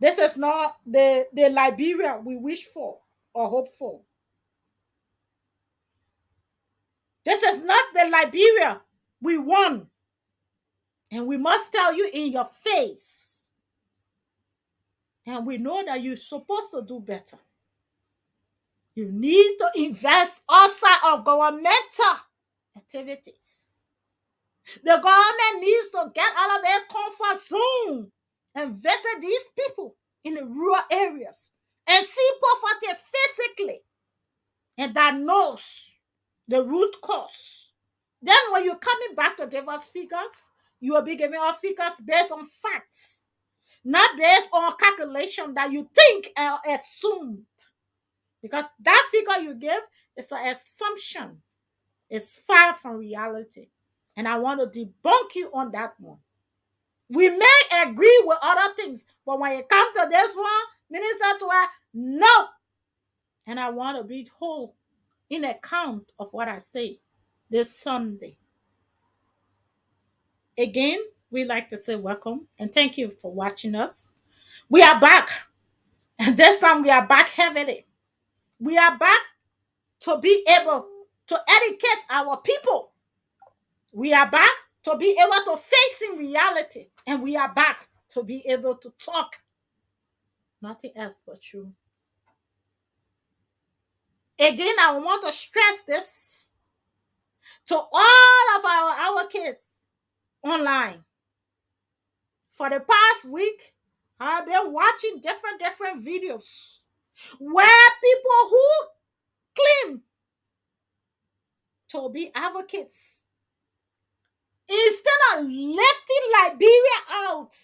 S1: this is not the Liberia we wish for or hope for. This is not the Liberia we want. And we must tell you in your face. And we know that you're supposed to do better. You need to invest outside of governmental activities. The government needs to get out of their comfort zone and visit these people in the rural areas and see poverty physically and diagnose the root cause. Then when you're coming back to give us figures, you will be giving us figures based on facts, not based on calculation that you think are assumed. Because that figure you give is an assumption. It's far from reality. And I want to debunk you on that one. We may agree with other things, but when it comes to this one, Minister Tua, no. And I want to be whole in account of what I say this Sunday. Again, we like to say welcome and thank you for watching us. We are back. And this time we are back heavily. We are back to be able to educate our people. We are back to be able to face in reality. And we are back to be able to talk. Nothing else but true. Again, I want to stress this to all of our kids online. For the past week, I've been watching different videos where people who claim to be advocates Instead of lifting Liberia out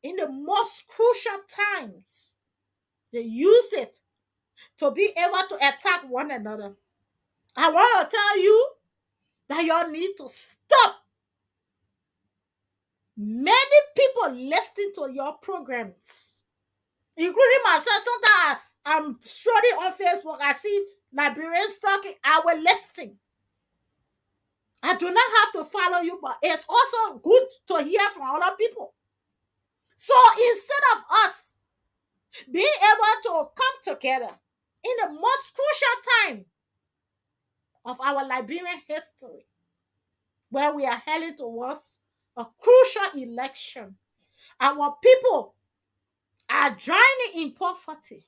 S1: in the most crucial times, they use it to be able to attack one another. I want to tell you that you need to stop. Many people listening to your programs, including myself. Sometimes I'm strolling on Facebook, I see Liberians talking, I will listen. I do not have to follow you, but it's also good to hear from other people. So instead of us being able to come together in the most crucial time of our Liberian history, where we are heading towards a crucial election, our people are drowning in poverty.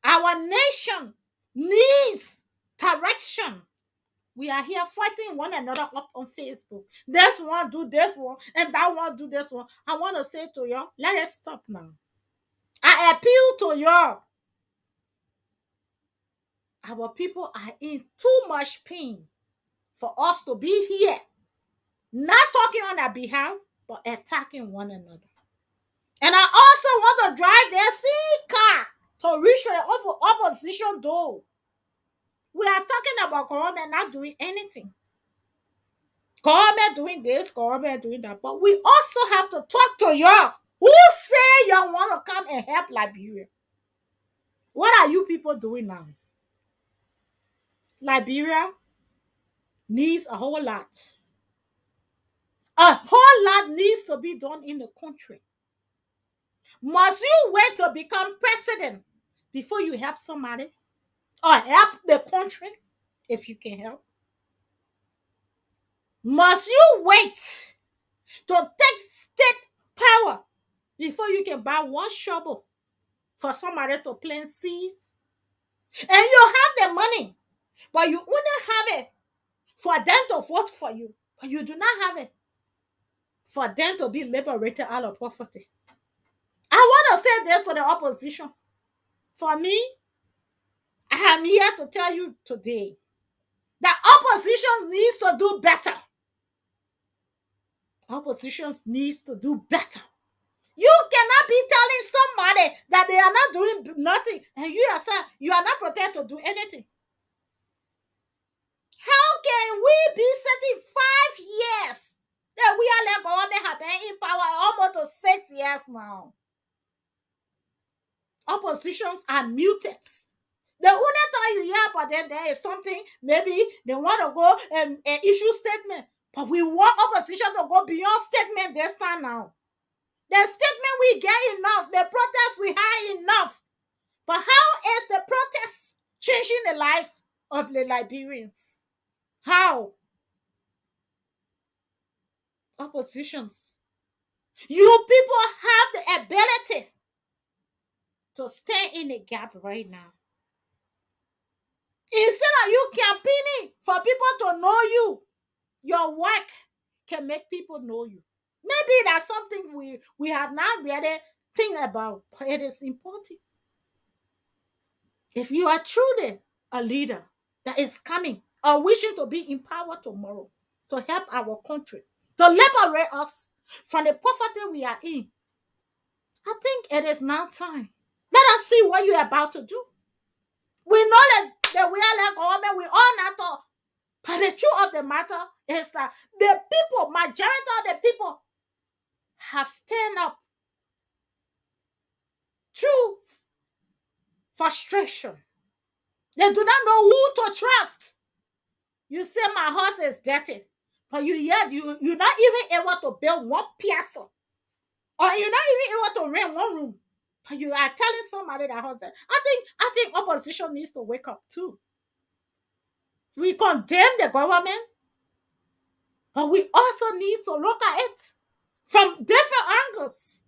S1: Our nation needs direction. We are here fighting one another up on Facebook. This one do this one, and that one do this one. I want to say to you, let us stop now. I appeal to you. Our people are in too much pain for us to be here, not talking on their behalf, but attacking one another. And I also want to drive their same car to reach the opposition door. We are talking about government not doing anything. Government doing this, government doing that. But we also have to talk to y'all who say y'all want to come and help Liberia. What are you people doing now? Liberia needs a whole lot. A whole lot needs to be done in the country. Must you wait to become president before you help somebody? Or help the country if you can help? Must you wait to take state power before you can buy one shovel for somebody to plant seeds? And you have the money, but you only have it for them to vote for you, but you do not have it for them to be liberated out of poverty. I want to say this to the opposition. For me, I am here to tell you today that opposition needs to do better. Opposition needs to do better. You cannot be telling somebody that they are not doing nothing, and you yourself, you are not prepared to do anything. How can we be sitting 5 years that we are like government have been in power almost to 6 years now? Oppositions are muted. The only time you hear about them, there is something, maybe they want to go and issue statement. But we want opposition to go beyond statement this time now. The statement we get enough, the protest we have enough. But how is the protest changing the life of the Liberians? How? Oppositions. You people have the ability to stand in the gap right now. Instead of you campaigning for people to know you, your work can make people know you. Maybe that's something we have not really think about, but it is important. If you are truly a leader that is coming or wishing to be in power tomorrow to help our country, to liberate us from the poverty we are in, I think it is now time. Let us see what you are about to do. We know that we are like government, we all not talk. But the truth of the matter is that the people, majority of the people, have stand up through frustration. They do not know who to trust. You say my house is dirty, but you're not even able to build one piazza, or you're not even able to rent one room. But you are telling somebody that house that I think opposition needs to wake up too. We condemn the government, but we also need to look at it from different angles.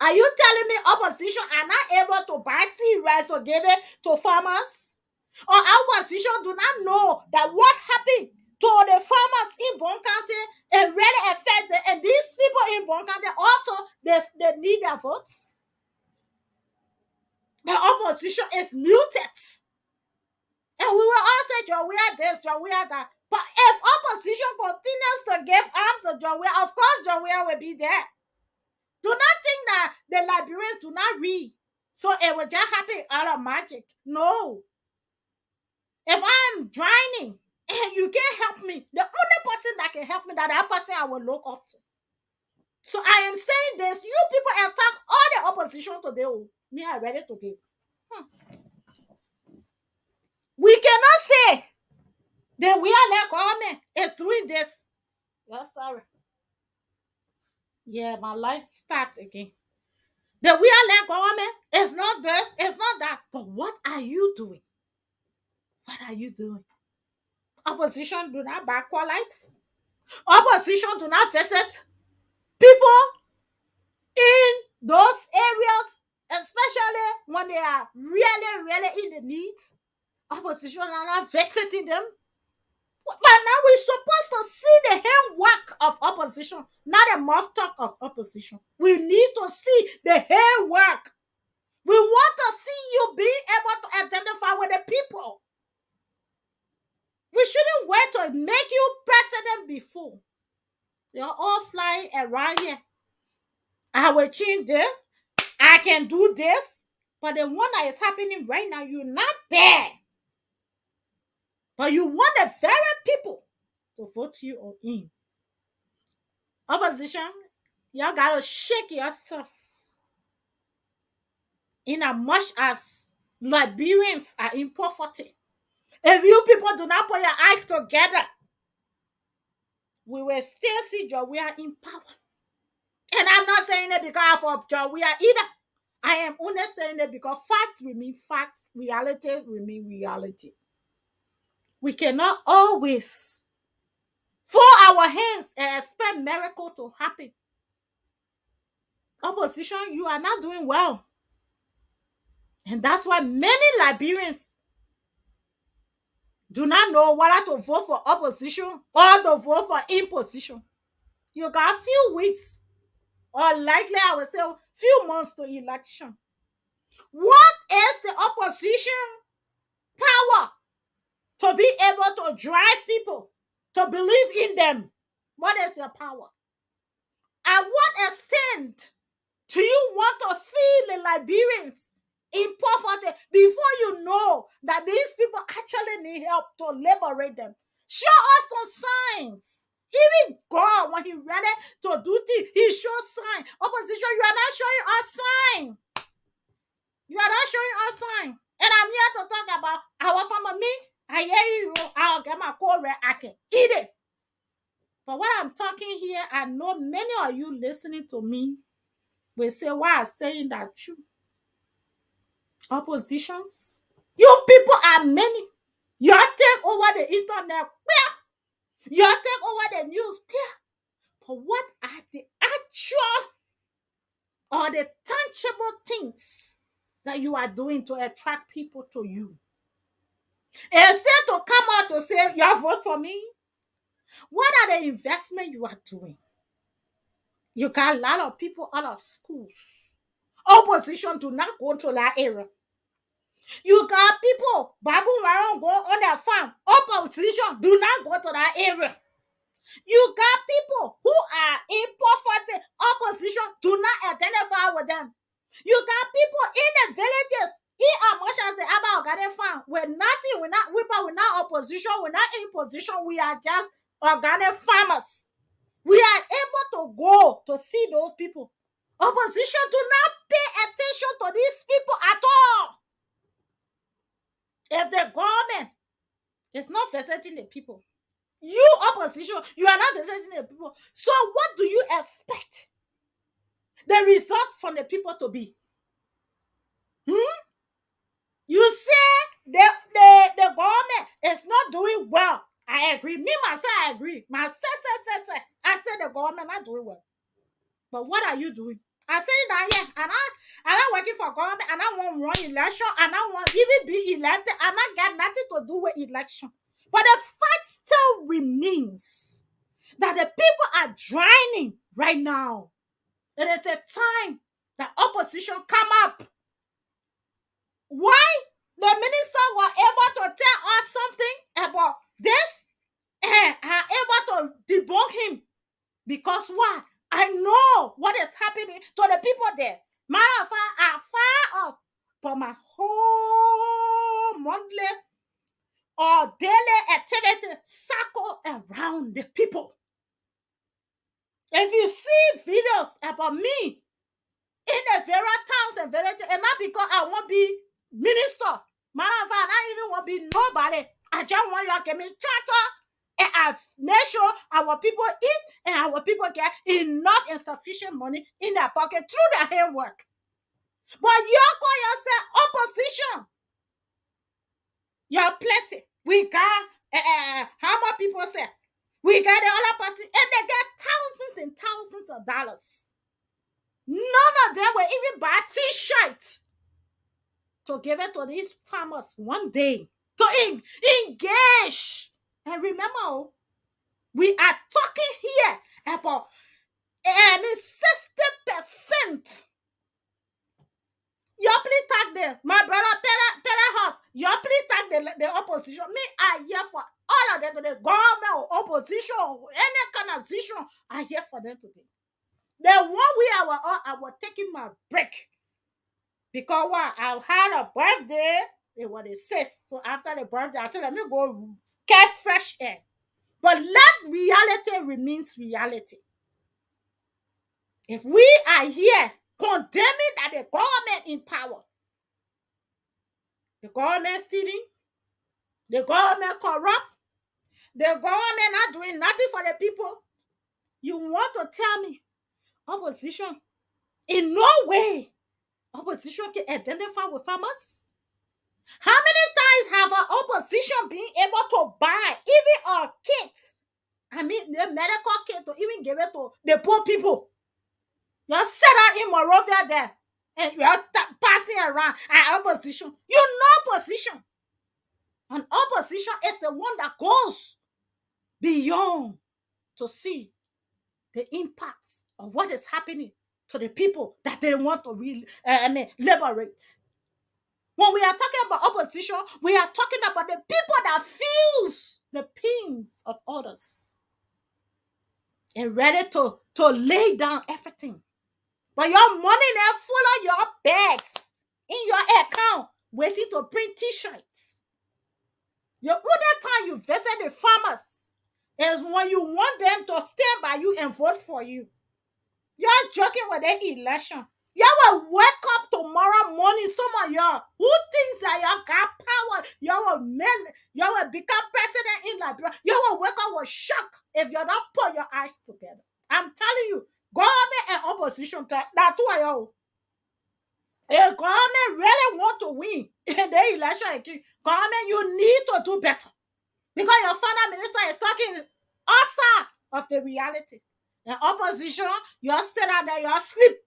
S1: Are you telling me opposition are not able to buy seed rice to give it to farmers? Or opposition do not know that what happened to the farmers in Bon County it really affects them, and these people in Bon County also they need their votes? The opposition is muted. And we will all say, Joe, we are this, Joe, we are that. But if opposition continues to give arm to John Weir, of course John Weir will be there. Do not think that the Liberians do not read, so it will just happen out of magic. No. If I'm drowning and you can't help me, the only person that can help me, that person I will look up to. So I am saying this, you people attack all the opposition today. Oh, me, I read it today. We cannot say that we are like government is doing this. Yes, sorry. Yeah, my light starts again. The we are like government is not this, it's not that. But what are you doing? What are you doing? Opposition do not backwalize. Opposition do not visit people in those areas, especially when they are really, really in the need. Opposition are not visiting them. But now we're supposed to see the handwork of opposition, not a mouth talk of opposition. We need to see the handwork. We want to see you being able to identify with the people. We shouldn't wait to make you president before. You're all flying around here. I will change this. I can do this. But the one that is happening right now, you're not there. But you want the very people to vote you in. Opposition, y'all gotta shake yourself. In as much as Liberians are in poverty, if you people do not put your eyes together, we will still see John Weir in power. And I'm not saying it because of John Weir either. I am only saying it because facts remain facts, reality remain reality. We cannot always fold our hands and expect miracle to happen. Opposition, you are not doing well. And that's why many Liberians do not know whether to vote for opposition or to vote for imposition. You got a few weeks, or likely I would say a few months to election. What is the opposition power to be able to drive people to believe in them? What is your power? At what extent do you want to feed the Liberians in poverty before you know that these people actually need help to liberate them? Show us some signs. Even God, when He ready to do things, He shows signs. Opposition, you are not showing us sign. You are not showing us sign. And I'm here to talk about our family. I hear you. I'll get my call where I can eat it. But what I'm talking here, I know many of you listening to me will say, why I'm saying that true. Oppositions. You people are many. You take over the internet. You take over the news. But what are the actual or the tangible things that you are doing to attract people to you? Instead to come out to say, you vote for me, what are the investments you are doing? You got a lot of people out of schools. Opposition do not go to that area. You got people, Babu Maron go on their farm. Opposition do not go to that area. You got people who are in poverty. Opposition do not identify with them. You got people in the villages, in as much as the Aba Organic Farm, with nothing, we're not opposition, we're not in position, we are just organic farmers. We are able to go to see those people. Opposition do not pay attention to these people at all. If the government is not visiting the people, you opposition, you are not visiting the people. So what do you expect the result from the people to be? You say the government is not doing well. I agree. Me myself, I agree. I said the government not doing well. But what are you doing? I say that yeah, and I'm working for government, and I want run election, and I want even be elected, and I got nothing to do with election. But the fact still remains that the people are drowning right now. It is a time that opposition come up. Why the minister was able to tell us something about this debunk him. Because why? I know what is happening to the people there. Matter of fact, are far off. But my whole monthly or daily activity circle around the people. If you see videos about me in the various towns and villages, and not because I want to be minister, matter of fact, I even want to be nobody. I just want y'all give me charter, and I make sure our people eat and our people get enough and sufficient money in their pocket through their handwork. But y'all call yourself opposition. You're plenty. We got how much people say? We got the other person, and they get thousands and thousands of dollars. None of them will even buy t-shirts to give it to these farmers one day to engage. And remember, we are talking here about 60%. You please tag them. My brother Peter House, you please tag the opposition. Me, I here for all of them today. Government or opposition or any kind of position, I here for them today. The one we I was taking my break. Because what? I had a birthday. It was the 6th. So after the birthday, I said, let me go get fresh air. But let reality remains reality. If we are here condemning that the government in power, the government stealing, the government corrupt, the government not doing nothing for the people, you want to tell me opposition? In no way opposition can identify with farmers. How many times have our opposition been able to buy even our kits? I mean, the medical kit to even give it to the poor people. You're set out in Morovia there, and you're passing around an opposition. You know opposition. An opposition is the one that goes beyond to see the impacts of what is happening to the people that they want to liberate. When we are talking about opposition, we are talking about the people that feels the pains of others and ready to lay down everything. But your money now full of your bags in your account, waiting to print t-shirts. The other time you visit the farmers is when you want them to stand by you and vote for you. You're joking with the election. Y'all will wake up tomorrow morning. Some of y'all who thinks that y'all got power, y'all will become president in Liberia. Y'all will wake up with shock if you don't put your eyes together. I'm telling you, government and opposition, that two of y'all. If government really want to win in the election, government, you need to do better. Because your father minister is talking outside of the reality. And opposition, you're sitting out there, you're asleep.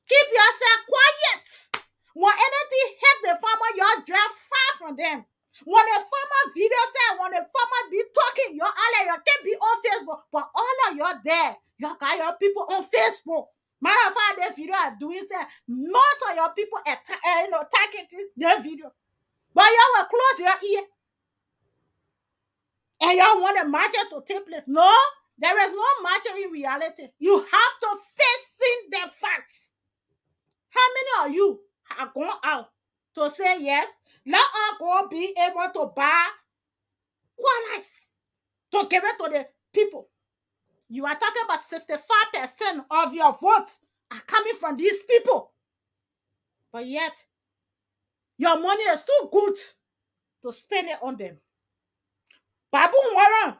S1: Keep yourself quiet. When anything hit the farmer, you're drive far from them. When the farmer video said, when the farmer be talking, you can't be on Facebook, but all of you there, you got your people on Facebook. Matter of fact, that video are doing that. Most of your people are targeting their video. But you will close your ear. And y'all want the market to take place. No, there is no market in reality. You have to face in the facts. How many of you are going out to say yes? Let us go be able to buy qualities to give it to the people. You are talking about 65% of your votes are coming from these people. But yet, your money is too good to spend it on them. Babu Warren,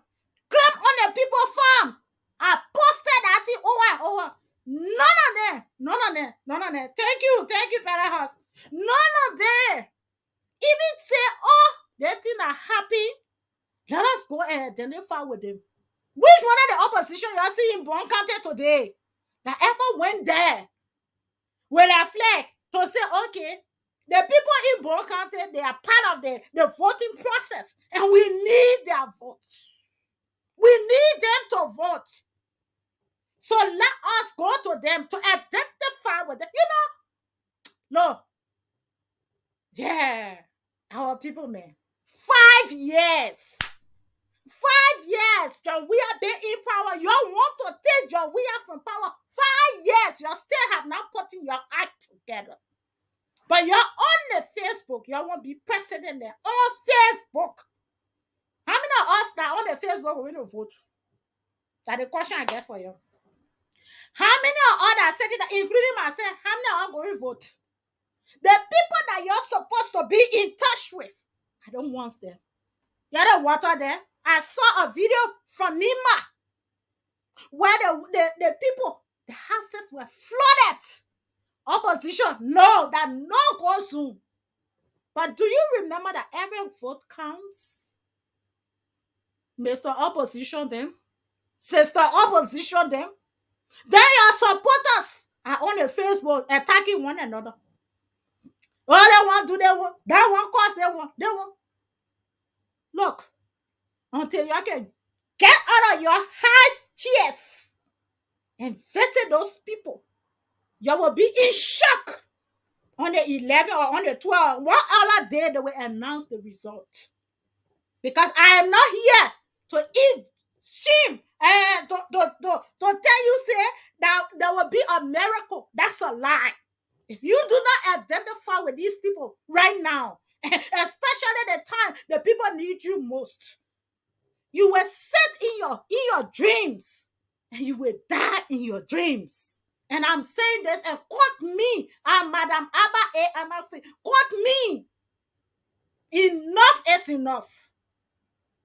S1: clap on the people farm. I posted that thing over and over. None of them. Thank you, Better House. None of them even say, oh, they think are happy. Let us go and identify with them. Which one of the opposition you are seeing in Bon County today that ever went there with a flag to say, okay, the people in Bon County, they are part of the voting process, and we need their votes. We need them to vote. So let us go to them to identify with them. No. Yeah. Our people, man. 5 years. 5 years, John Weah been in power. You want to take John Weah from power. 5 years, you still have not putting your act together. But you're on the Facebook. You want to be president there on Facebook. How many of us that on the Facebook will to vote? That's the question I get for you. How many of others said it, including myself, how many are going to vote? The people that you're supposed to be in touch with, I don't want them. You don't water there. I saw a video from Nima where the people, the houses were flooded. Opposition, no, that no goes soon. But do you remember that every vote counts? Mr. Opposition them, Sister Opposition them, they are supporters are on the Facebook attacking one another. Oh, they want to do they want, that one cause they want. Look, until you can get out of your high chairs and visit those people, you will be in shock on the 11th or on the 12th. What other day they will announce the result? Because I am not here to eat stream and to tell you say that there will be a miracle. That's a lie. If you do not identify with these people right now, especially the time the people need you most, you will sit in your dreams and you will die in your dreams. And I'm saying this, and quote me, I'm Madam Abba A. And I say, quote me. Enough is enough.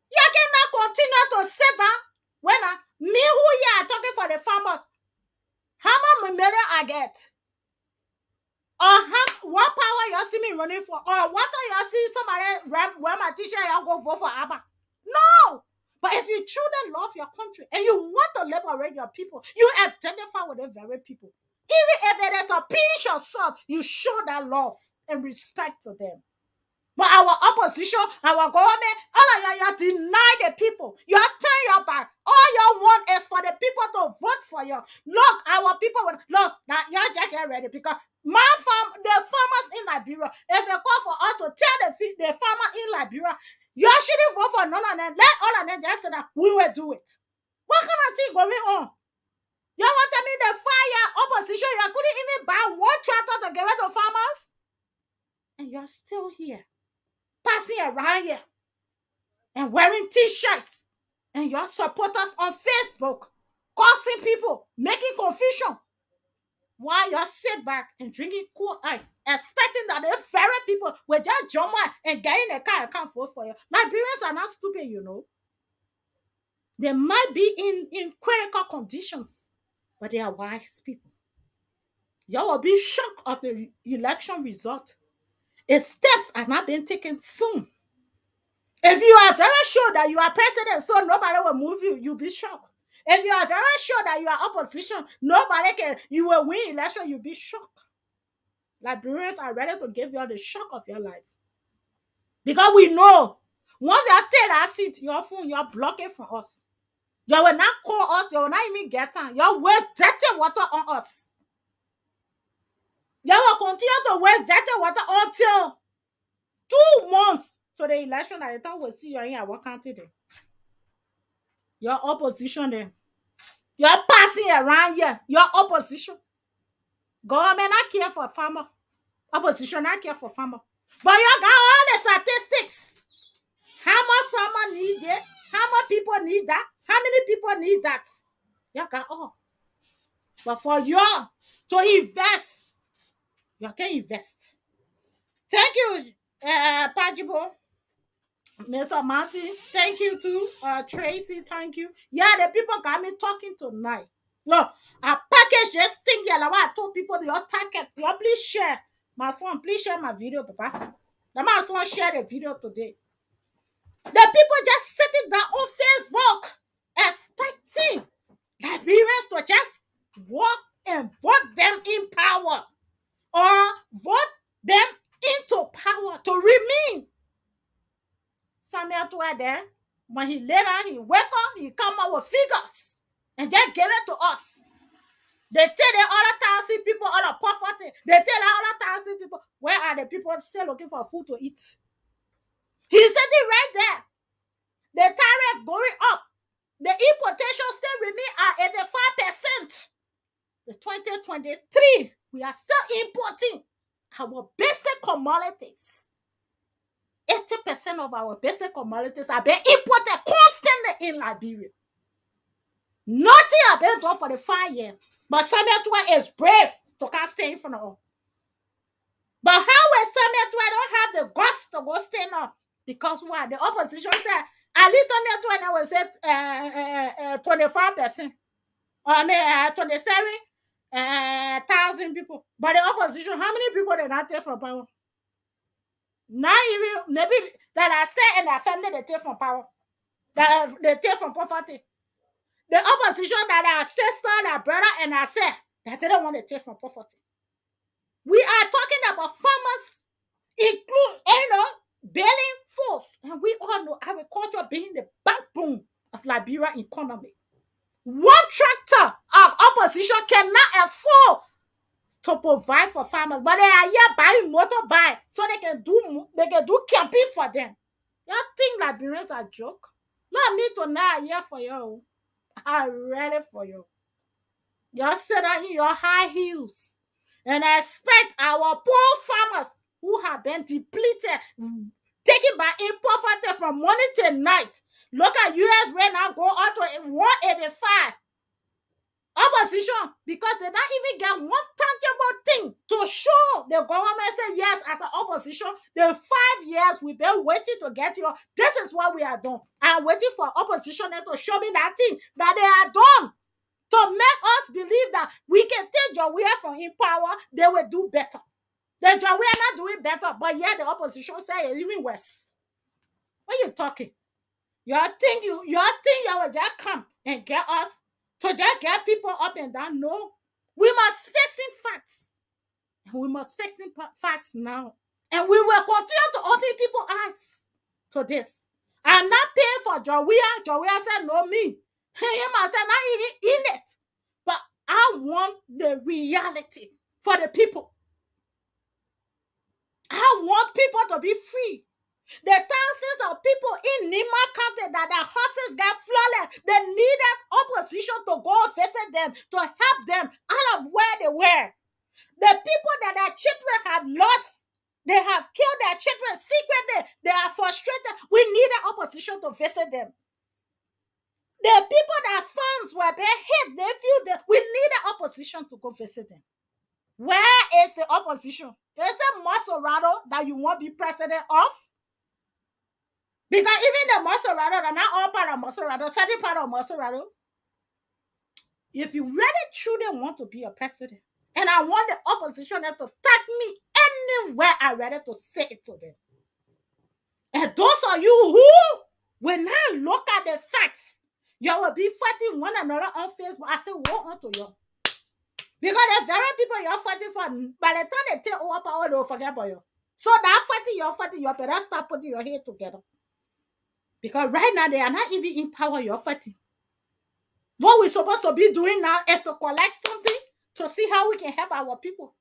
S1: You cannot continue to sit down when me who here talking for the farmers. How much money I get? Or what power you see me running for? Or what are you see somebody wear my t-shirt and go vote for Abba? No! But if you truly love your country and you want to liberate your people, you identify with the very people. Even if it is a pinch of salt, you show that love and respect to them. But our opposition, our government, all of you deny the people. You turn your back. All you want is for the people to vote for you. Look, our people will look. Now y'all just get ready because the farmers in Liberia, if they call for us to tell the farmer in Liberia, you shouldn't vote for none of them. Let all of them just say that we will do it. What kind of thing going on? You want to mean the fire opposition? You couldn't even buy one tractor to give it to farmers, and you're still here. Passing around here and wearing t-shirts and your supporters on Facebook causing people, making confusion while you sit back and drinking cool ice, expecting that the very people will just jump out and get in a car and come vote for you. Liberians are not stupid, you know. They might be in critical conditions, but they are wise people. You will be shocked of the election result. If steps are not being taken soon, if you are very sure that you are president, so nobody will move you, you'll be shocked. If you are very sure that you are opposition, you will win election, you'll be shocked. Liberians are ready to give you the shock of your life. Because we know, once you take that seat, your phone, you're blocking from us. You will not call us, you will not even get on. You waste dirty water on us. You will continue to waste dirty water until 2 months to the election that the time we'll see you in our country there. Your opposition there. You're passing around here. Your opposition. Government not care for farmer. Opposition not care for farmer. But you got all the statistics. How much farmer need it? How much people need that? How many people need that? You got all. But for you to invest, you can invest. Thank you, Pajibo. Mr. Martins, thank you too. Tracy, thank you. Yeah, the people got me talking tonight. Look, I package this thing here. Like I told people to attack it. You please share. My son, please share my video, Papa. My son share the video today. The people just sitting down on Facebook expecting Liberians to just walk and vote them in power or vote them into power to remain. Samuel Twa there, when he later he wake up, he come out with figures and just give it to us. They tell the other 1,000 people out of poverty. They tell the other 1,000 people, where are the people still looking for food to eat? He said it right there. the tariff going up, the importation still remain at 85%. The 2023, we are still importing our basic commodities. 80% of our basic commodities are being imported constantly in Liberia. Nothing has been done for the 5 years. But Samuel Twa is brave to can't stay in front of us. But how will Samuel Twa don't have the guts to go stand up? Because why? The opposition said, at least Samuel Twa was at 25%. I mean, 27,000 people. But the opposition, how many people did not take from power? Not even, maybe that I said in their family, they take from power. That they take from poverty. The opposition that our sister, our brother, and I said that they don't want to take from poverty. We are talking about farmers, include, bailing force. And we all know agriculture being the backbone of Liberia economy. One tractor of opposition cannot afford to provide for farmers, but they are here buying motorbike so they can do camping for them. Y'all think Liberians are joke? Not me to now here for you. I'm ready for you. Y'all sit down in your high heels and expect our poor farmers who have been depleted, taken by poverty from morning till night. Look at US right now go up to 185. Opposition, because they don't even get one tangible thing to show the government say yes, as an opposition, the 5 years we've been waiting to get you. This is what we are doing. I'm waiting for opposition to show me that thing that they are done to make us believe that we can take Jawea from in power, they will do better. The Jawea not doing better, but yet the opposition say it's even worse. What are you talking? You think you will just come and get us to just get people up and down? No. We must face in facts. We must face in facts now. And we will continue to open people's eyes to this. I'm not paying for Jawea. Jawea said, no, me. Him I said, not even in it. But I want the reality for the people. I want people to be free. The thousands of people in Nima County that their horses got flawless, they needed opposition to go visit them, to help them out of where they were. The people that their children have lost, they have killed their children secretly, they are frustrated. We needed opposition to visit them. The people that farms were being hit, they feel that we needed opposition to go visit them. Where is the opposition? Is it Maserado that you want to be president of? Because even the Maserado, they're not all part of Maserado, certain part of Maserado. If you really truly want to be a president, and I want the opposition to tag me anywhere I'm ready to say it to them. And those of you who will not look at the facts, you will be fighting one another on Facebook. I say, woe unto you. Because the very people you're fighting for, by the time they take over power, they'll forget about you. So that fighting, you better start putting your head together. Because right now, they are not even in power, you're fighting. What we're supposed to be doing now is to collect something to see how we can help our people.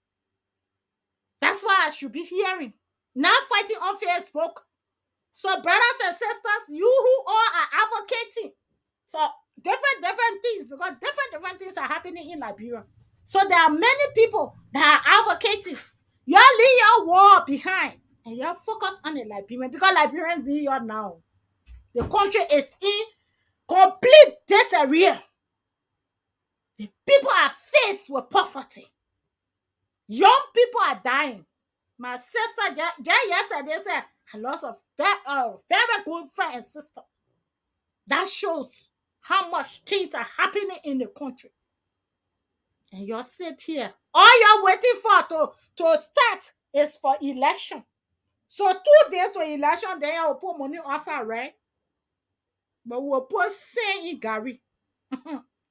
S1: That's why I should be hearing. Not fighting on Facebook. So brothers and sisters, you who all are advocating for different things, because different things are happening in Liberia. So there are many people that are advocating. Y'all leave your war behind and y'all focus on the Liberian, because Liberians need you now. The country is in complete disarray. The people are faced with poverty. Young people are dying. My sister just yesterday said I lost a very good friend and sister. That shows how much things are happening in the country. And you sit here. All you're waiting for to start is for election. So 2 days to election, then you will put money outside, right? But we'll put sand in Gary.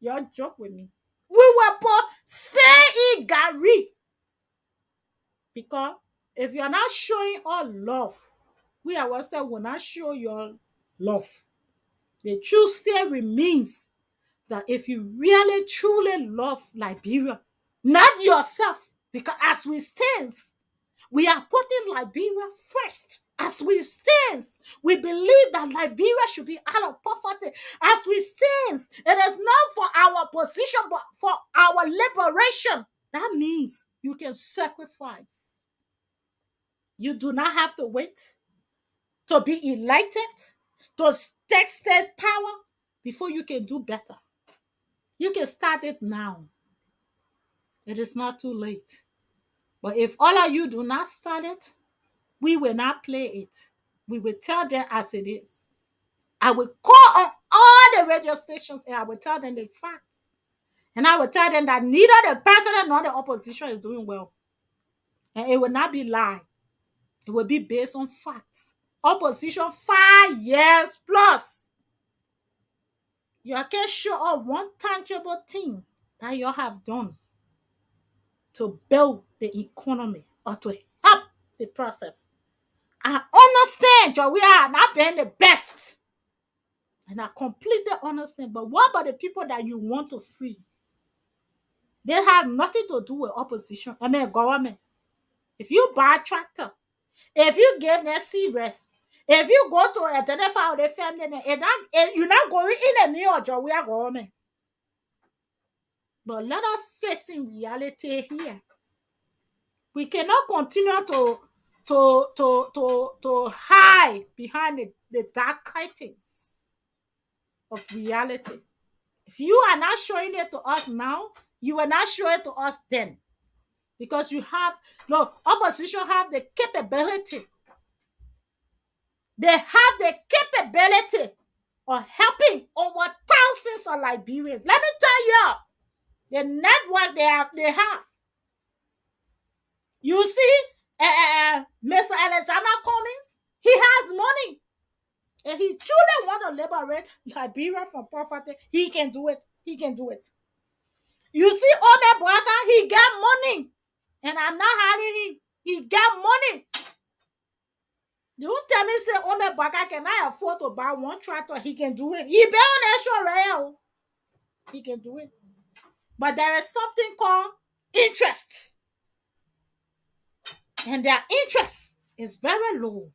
S1: You're joke with me. We will put sand in Gary. Because if you're not showing all love, we ourselves will not show your love. The truth still remains that if you really truly love Liberia, not yourself, because as we stand, we are putting Liberia first. As we stand, we believe that Liberia should be out of poverty. As we stand, it is not for our position, but for our liberation. That means you can sacrifice. You do not have to wait to be elected, to take state power before you can do better. You can start it now. It is not too late. But if all of you do not start it, we will not play it. We will tell them as it is. I will call on all the radio stations and I will tell them the facts. And I will tell them that neither the president nor the opposition is doing well. And it will not be lie. It will be based on facts. Opposition 5 years plus. You can show up one tangible thing that you have done to build the economy or to help the process. I understand, Joe, we are not being the best. And I completely understand. But what about the people that you want to free? They have nothing to do with opposition. I mean, government. If you buy a tractor, if you give them serious, if you go to identify with the family, and you're not going in a New York job, we are government. But let us face in reality here. We cannot continue to hide behind the dark curtains of reality. If you are not showing it to us now, you will not show it to us then. Because you have, no, opposition have the capability. They have the capability of helping over thousands of Liberians. Let me tell you, the network they have. You see, Mr. Alexander Cummings, he has money. And he truly want to liberate Liberia from poverty. He can do it. He can do it. You see, Ome Braga, he got money. And I'm not hiding him. He got money. Don't tell me, say, Ome Braga, can I afford to buy one tractor? He can do it. He be on extra rail. He can do it. But there is something called interest. And their interest is very low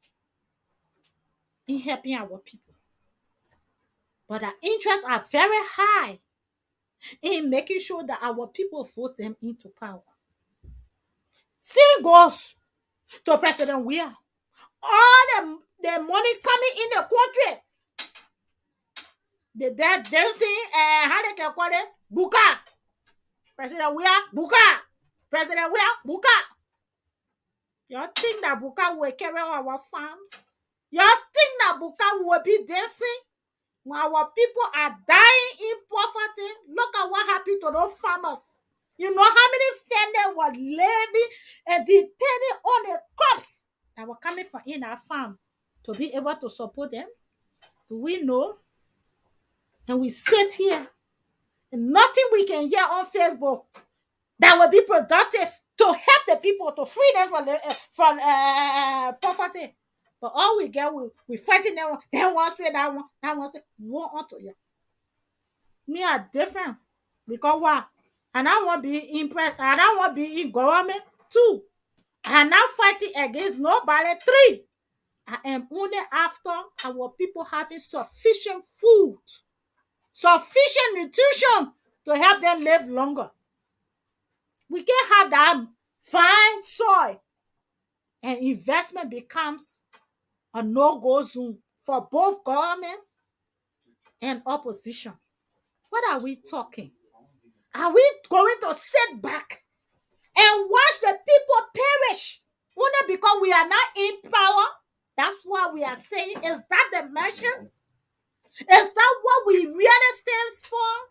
S1: in helping our people. But our interests are very high in making sure that our people vote them into power. Same goes to President Weah. All the money coming in the country, the dancing, how they can call it, buka. President Weah, buka. President Weah, buka. You think that buka will carry our farms? You think that buka will be dancing? When our people are dying in poverty, look at what happened to those farmers. You know how many families were living and depending on the crops that were coming from in our farm to be able to support them? Do we know? And we sit here and nothing we can hear on Facebook that will be productive to help the people, to free them from poverty. But all we get, we fighting them. They want to say that one say, woe unto you. Me are different. Because why? And I want to be impressed. And I want to be in government too. I'm not fighting against nobody. 3. I am only after our people having sufficient food, sufficient nutrition to help them live longer. We can't have that fine soil and investment becomes a no-go zone for both government and opposition. What are we talking? Are we going to sit back and watch the people perish only because we are not in power? That's what we are saying. Is that the measures? Is that what we really stand for?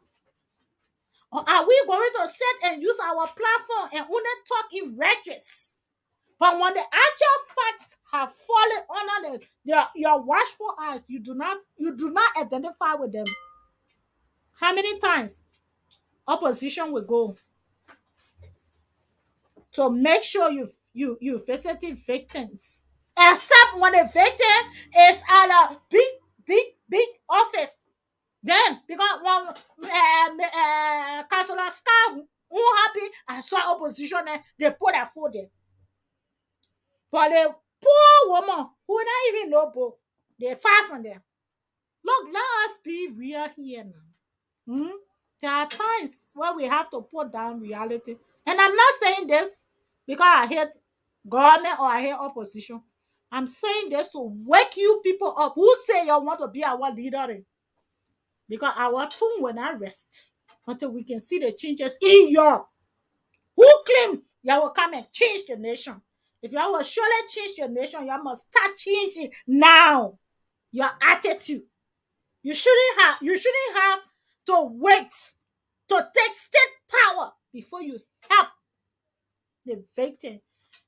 S1: Or are we going to sit and use our platform and only talk in registers? But when the actual facts have fallen under your watchful eyes, you do not identify with them. How many times opposition will go to make sure you visiting victims, except when the victim is at a big office. Then because when Councilor Scar unhappy, I saw opposition and they put their foot there. But the poor woman who not even know book. They're far from them. Look, let us be real here now. Hmm? There are times where we have to put down reality. And I'm not saying this because I hate government or I hate opposition. I'm saying this to wake you people up who say you want to be our leader. Because our tune will not rest until we can see the changes in Europe. Who claim you will come and change the nation? If you will surely change the nation, you must start changing now your attitude. You shouldn't have to wait to take state power before you help the victim.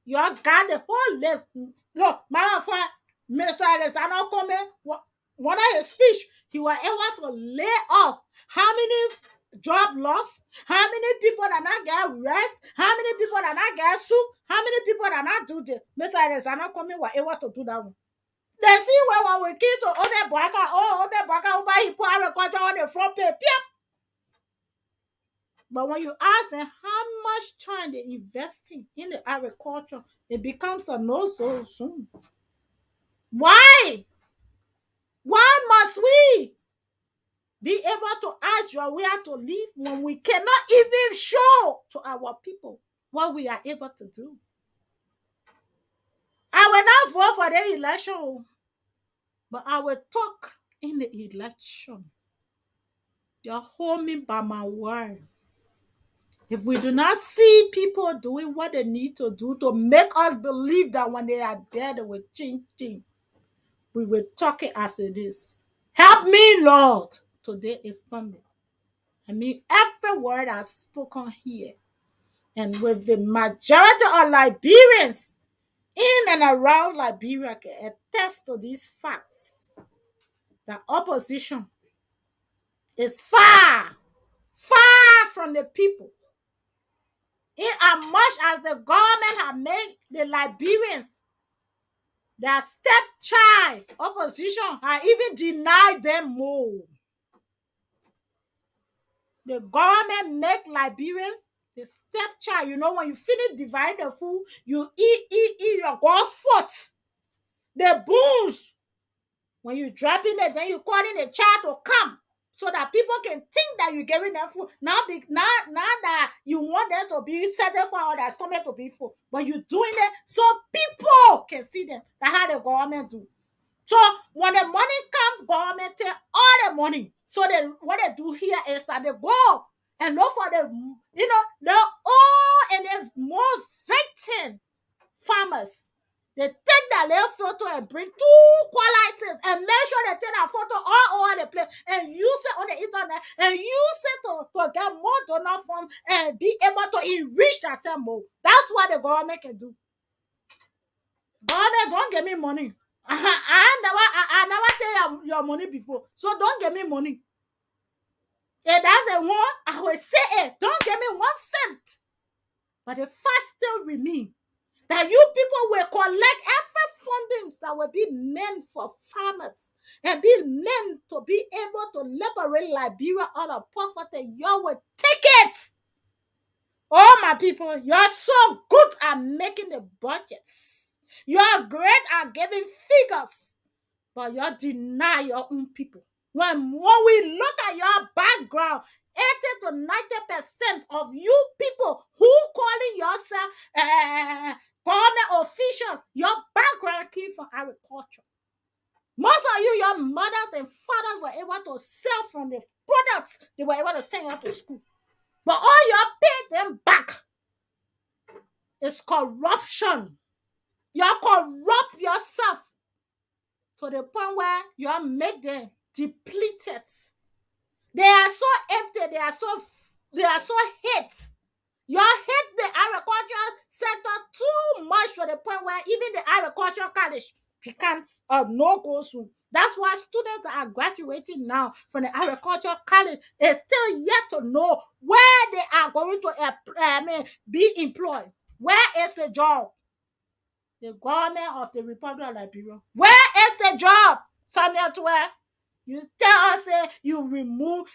S1: You got the whole list. Look, matter of fact, Mr. Alexander coming, one of his speech, he was able to lay off how many job loss, how many people that not get rest, how many people that not get soup, how many people that not do this. Mr. Alexander coming was able to do that one. They see where we kill to Ome Bwaka, Ome Bwaka, Oba, he put agriculture on the front page. Yep. But when you ask them how much time they're investing in the agriculture, it becomes a no so soon. Why? Why must we be able to ask you where to live when we cannot even show to our people what we are able to do? I will not vote for the election, but I will talk in the election. You hold me by my word. If we do not see people doing what they need to do to make us believe that when they are there, they will change things, we will talk it as it is. Help me, Lord. Today is Sunday. I mean, every word I've spoken here, and with the majority of Liberians in and around Liberia can attest to these facts. The opposition is far, far from the people. In as much as the government have made the Liberians their stepchild, opposition have even denied them more. The government make Liberians the stepchild. You know, when you finish dividing the food, you eat, you go foot. The boons. When you drop in it, then you call in a child to come so that people can think that you're giving them food. Now that you want them to be settled for or their stomach to be full, but you're doing it so people can see them. That's how the government do. So when the money comes, government take all the money. So what they do here is that they go and look for the all and the most victim farmers. They take that little photo and bring two qualities and make sure they take that photo all over the place and use it on the internet and use it to get more donor funds and be able to enrich themselves more. That's what the government can do. Government, don't give me money. I never tell your money before, so don't give me money. If that's a one, I will say it. Don't give me 1 cent. But the fact still remains that you people will collect every funding that will be meant for farmers and be meant to be able to liberate Liberia out of poverty. You will take it. Oh, my people, you're so good at making the budgets. You're great at giving figures, but you deny your own people. When we look at your background, 80 to 90% of you people who calling yourself government officials, your background came from agriculture. Most of you, your mothers and fathers were able to sell from the products they were able to send you to school. But all you paid them back is corruption. You corrupt yourself to the point where you make them depleted. They are so empty. They are so hate. You hate the agricultural sector too much to the point where even the agricultural college become a no-go soon. That's why students that are graduating now from the agricultural college is still yet to know where they are going to be employed. Where is the job? The government of the Republic of Liberia. Where is the job? Samuel 12. You tell us you remove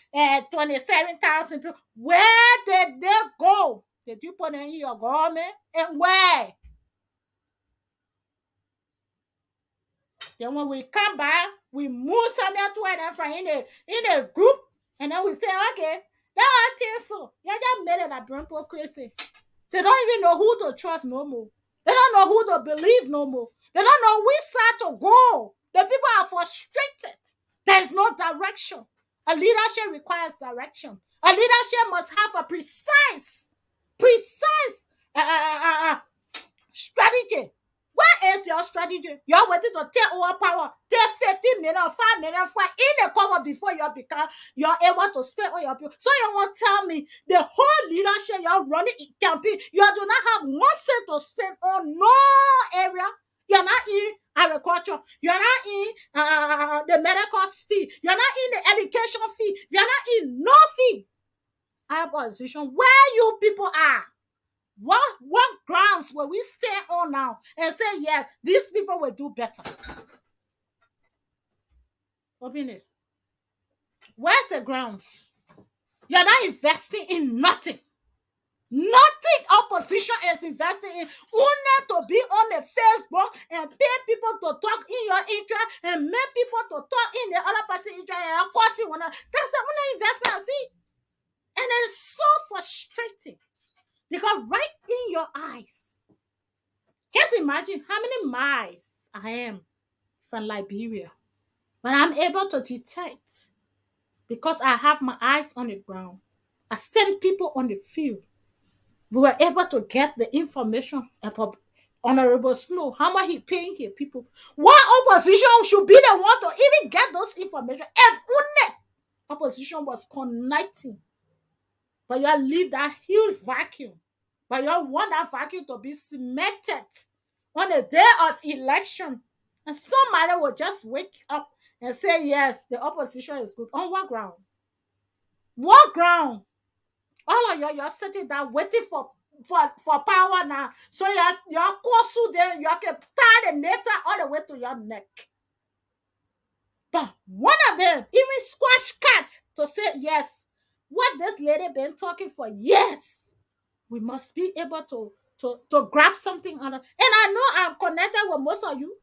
S1: 27,000 people. Where did they go? Did you put in your government? And where? Then when we come back, we move somewhere to and from in a group, and then we say, okay, that I think so. You just made it a people crazy. They don't even know who to trust no more. They don't know who to believe no more. They don't know which side to go. The people are frustrated. There's no direction. A leadership requires direction. A leadership must have a precise strategy. What is your strategy? You're waiting to take over power, take 15 minutes, 5 minutes, in the cover before you're able to spend on your people. So you won't tell me the whole leadership you're running campaign, you do not have one cent to spend on no area. You're not in agriculture. You're not in the medical fee. You're not in the education fee. You're not in no fee. Our position where you people are. What grounds will we stand on now and say, yes, these people will do better? Open it. Where's the grounds? You're not investing in nothing. Nothing opposition is investing in. Only to be on the Facebook and pay people to talk in your interest and make people to talk in the other person's interest and of course you wanna. That's the only investment I see. And it's so frustrating because right in your eyes, just imagine how many miles I am from Liberia. But I'm able to detect because I have my eyes on the ground. I send people on the field. We were able to get the information about Honorable Snow, how much he paying here, people. Why opposition should be the one to even get those information? If only opposition was connecting. But you leave that huge vacuum. But you want that vacuum to be cemented on the day of election. And somebody will just wake up and say, yes, the opposition is good. On what ground? What ground? All of you're sitting there waiting for power now. So you're course there, you can tie the nature all the way to your neck. But one of them even squash cat to say, yes, what this lady been talking for years. We must be able to grab something on it. And I know I'm connected with most of you.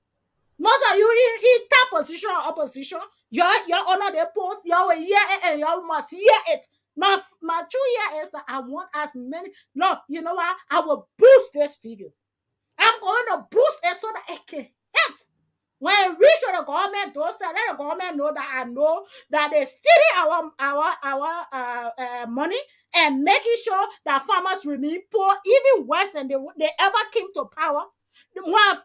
S1: Most of you in that position or opposition, you're on the post, you will hear it and you must hear it. My true year is that I want as many. No, you know what? I will boost this video. I'm going to boost it so that it can hit. When I reach the government doorstep, let the government know that I know that they're stealing our money and making sure that farmers remain poor even worse than they ever came to power. When y'all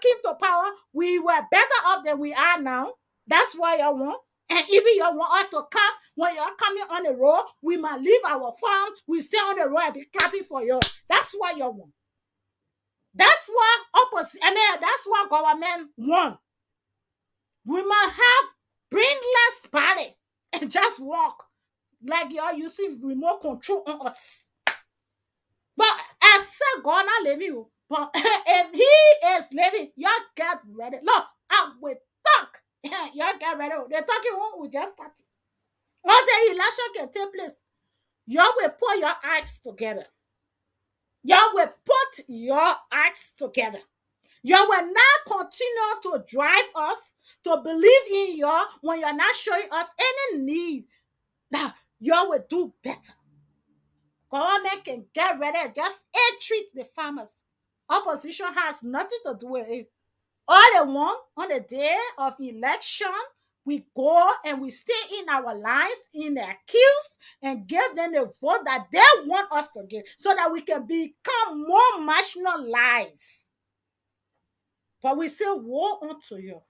S1: came to power, we were better off than we are now. That's why y'all want. And even y'all want us to come when y'all coming on the road, we might leave our farm, we stay on the road and be clapping for you. That's why y'all want. That's why that's why government want. We must have brainless body and just walk like y'all using remote control on us. But I said God not leave you. But if he is living, y'all get ready. Look, I will talk. Y'all get ready. The talking one will just start. All the election can take place. Y'all will put your acts together. Y'all will put your acts together. You will not continue to drive us to believe in you when you're not showing us any need that you will do better. Government can get ready and just treat the farmers. Opposition has nothing to do with it. All they want on the day of election, we go and we stay in our lines, in their queues, and give them the vote that they want us to give so that we can become more marginalized. But we say, woe unto you.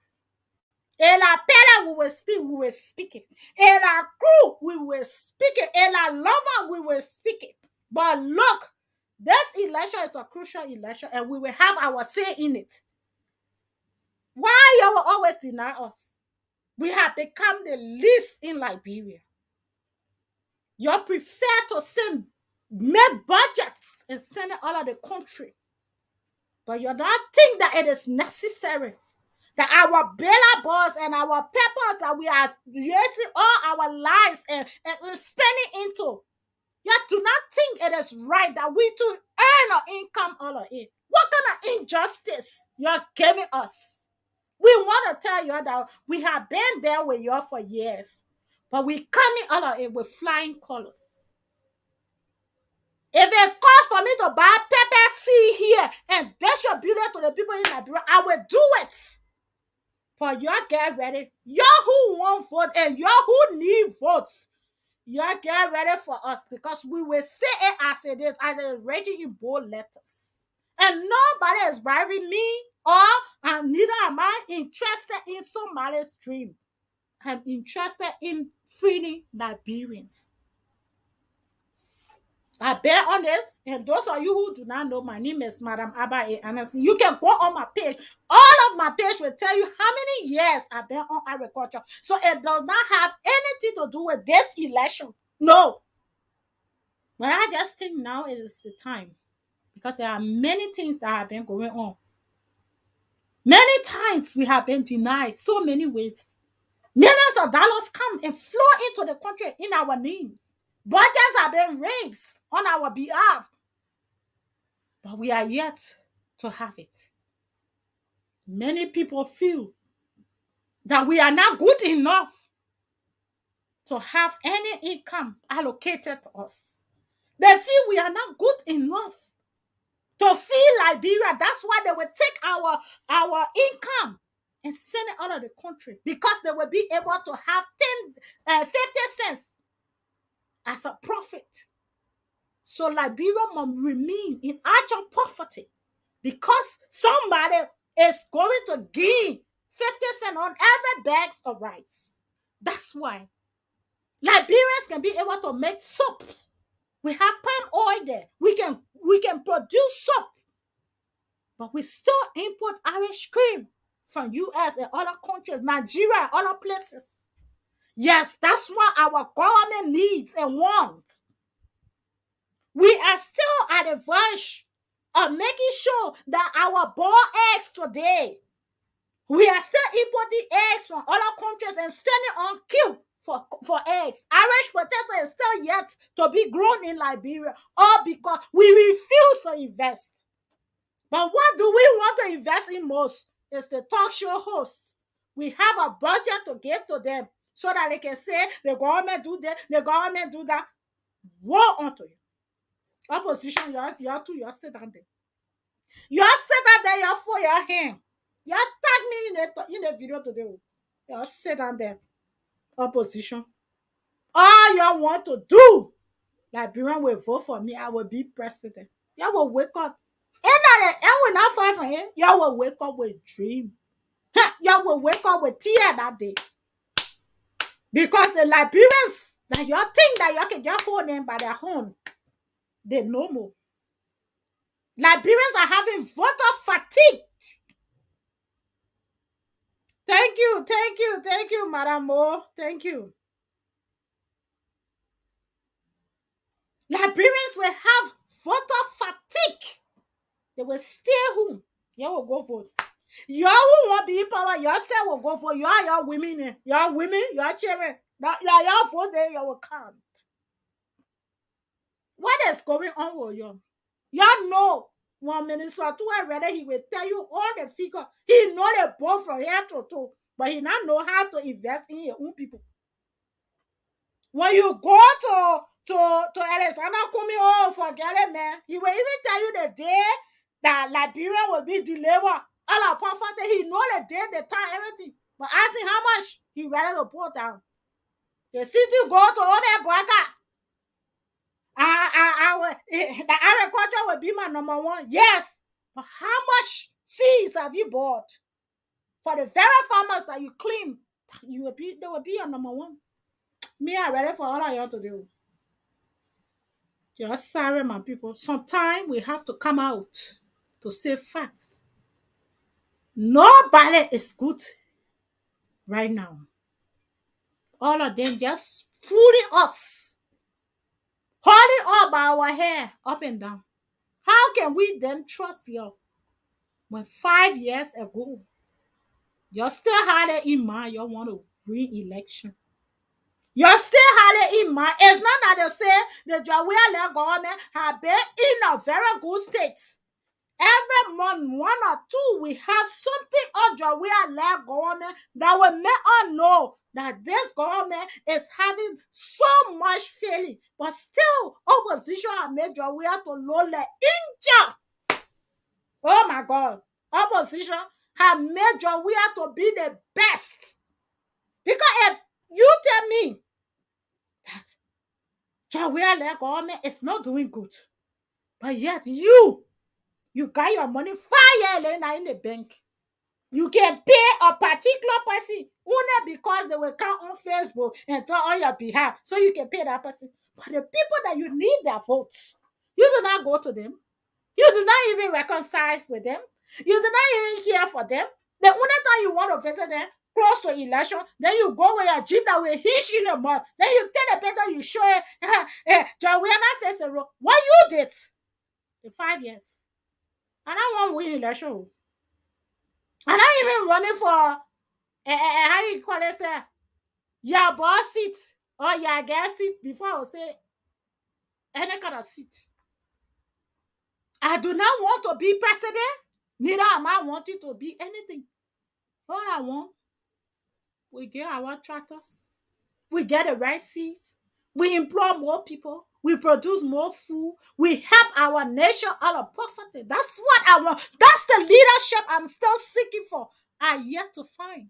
S1: In our parents, we will speak it. In our crew, we will speak it. In our lover, we will speak it. But look, this election is a crucial election and we will have our say in it. Why you will always deny us? We have become the least in Liberia. You prefer to make budgets and send it all over the country. But you don't think that it is necessary that our bailer boys and our peppers that we are using all our lives and spending into. You do not think it is right that we too earn our income all of it. What kind of injustice you're giving us? We want to tell you that we have been there with you for years, but we coming out of it with flying colors. If it costs for me to buy pepper seed here and distribute it to the people in Liberia, I will do it. But y'all get ready. Y'all who want vote and y'all who need votes, y'all get ready for us because we will say it as it is, as it is written in bold letters. And nobody is bribing me, or and neither am I interested in somebody's dream. I'm interested in freeing Liberians. I bear on this, and those of you who do not know, my name is Madam Abba A. Anderson. You can go on my page. All of my page will tell you how many years I've been on agriculture. So it does not have anything to do with this election. No. But I just think now it is the time because there are many things that have been going on. Many times we have been denied so many ways. Millions of dollars come and flow into the country in our names. Budgets have been raised on our behalf. But we are yet to have it. Many people feel that we are not good enough to have any income allocated to us. They feel we are not good enough to feed Liberia. That's why they will take our income and send it out of the country because they will be able to have 50 cents as a profit. So Liberia must remain in actual poverty because somebody is going to gain 50 cents on every bag of rice. That's why Liberians can be able to make soap. We have palm oil there. We can produce soap. But we still import Irish cream from US and other countries, Nigeria and other places. Yes, that's what our government needs and wants. We are still at the verge of making sure that our boiled eggs today, we are still importing eggs from other countries and standing on queue for eggs. Irish potato is still yet to be grown in Liberia, all because we refuse to invest. But what do we want to invest in most? Is the talk show hosts. We have a budget to give to them so that they can say the government do that, the government do that. Woe unto you. Opposition, you're too, you're sit down there. You're sit down there, you're for your hand. You tag me in the video today. You're sit down there. Opposition. All you want to do, Liberian will vote for me, I will be president. You will wake up. I will not fight for him. You will wake up with dream. You will wake up with tear that day. Because the Liberians that you think that you can just hold them by their own, they know more. Liberians are having voter fatigue. Thank you, Madam Mo. Thank you. Liberians will have voter fatigue. They will stay home. You will go vote. You who want be in power, yourself will go for your women. Your women, your children. Your vote there, you will count. What is going on with you? You know, one minister to already, he will tell you all the figure. He know the both from here to toe, but he not know how to invest in your own people. When you go to Alexander coming home, forget it, man. He will even tell you the day that Liberia will be delivered. All our poverty, he know the day, the time, everything. But ask him how much he ready to put down. The city go to Ome Boaka. The agriculture will be my number one. Yes. But how much seeds have you bought? For the very farmers that you claim, they will be your number one. Me, I ready for all I have to do. Just sorry, my people. Sometimes we have to come out to say facts. Nobody is good right now. All of them just fooling us, holding up our hair up and down. How can we then trust you when 5 years ago you still had it in mind you want to re-election? You're still highly in mind. It's not that they say the Jawea government have been in a very good state. Every month, one or two, we have something on Jawea government that will make us know that this government is having so much failing. But still, opposition have made Jawea to low like injure. Oh my God. Opposition have made Jawea to be the best. Because if you tell me that Jawea government is not doing good, but yet you got your money 5 years in the bank. You can pay a particular person only because they will come on Facebook and talk on your behalf, so you can pay that person. But the people that you need their votes, you do not go to them. You do not even reconcile with them. You do not even hear for them. The only time you want to visit them, close to election, then you go with your jeep that will hitch in a month. Then you tell the paper, you show it, John, we are not facing road. What you did in 5 years? And I want win election. And I even running for how you call it, say, your boss seat or your guest seat before I will say any kind of seat. I do not want to be president, neither am I wanting to be anything. All I want, we get our tractors, we get the right seeds, we employ more people, we produce more food, we help our nation out of poverty. That's what I want. That's the leadership I'm still seeking for. I yet to find.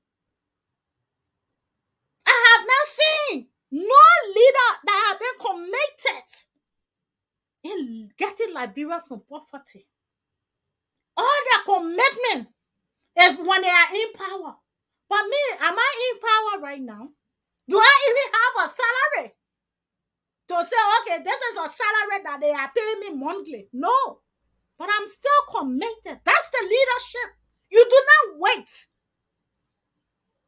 S1: I have not seen no leader that have been committed in getting Liberia from poverty. All their commitment is when they are in power. But me, am I in power right now? Do I even have a salary to say, okay, this is a salary that they are paying me monthly? No. But I'm still committed. That's the leadership. You do not wait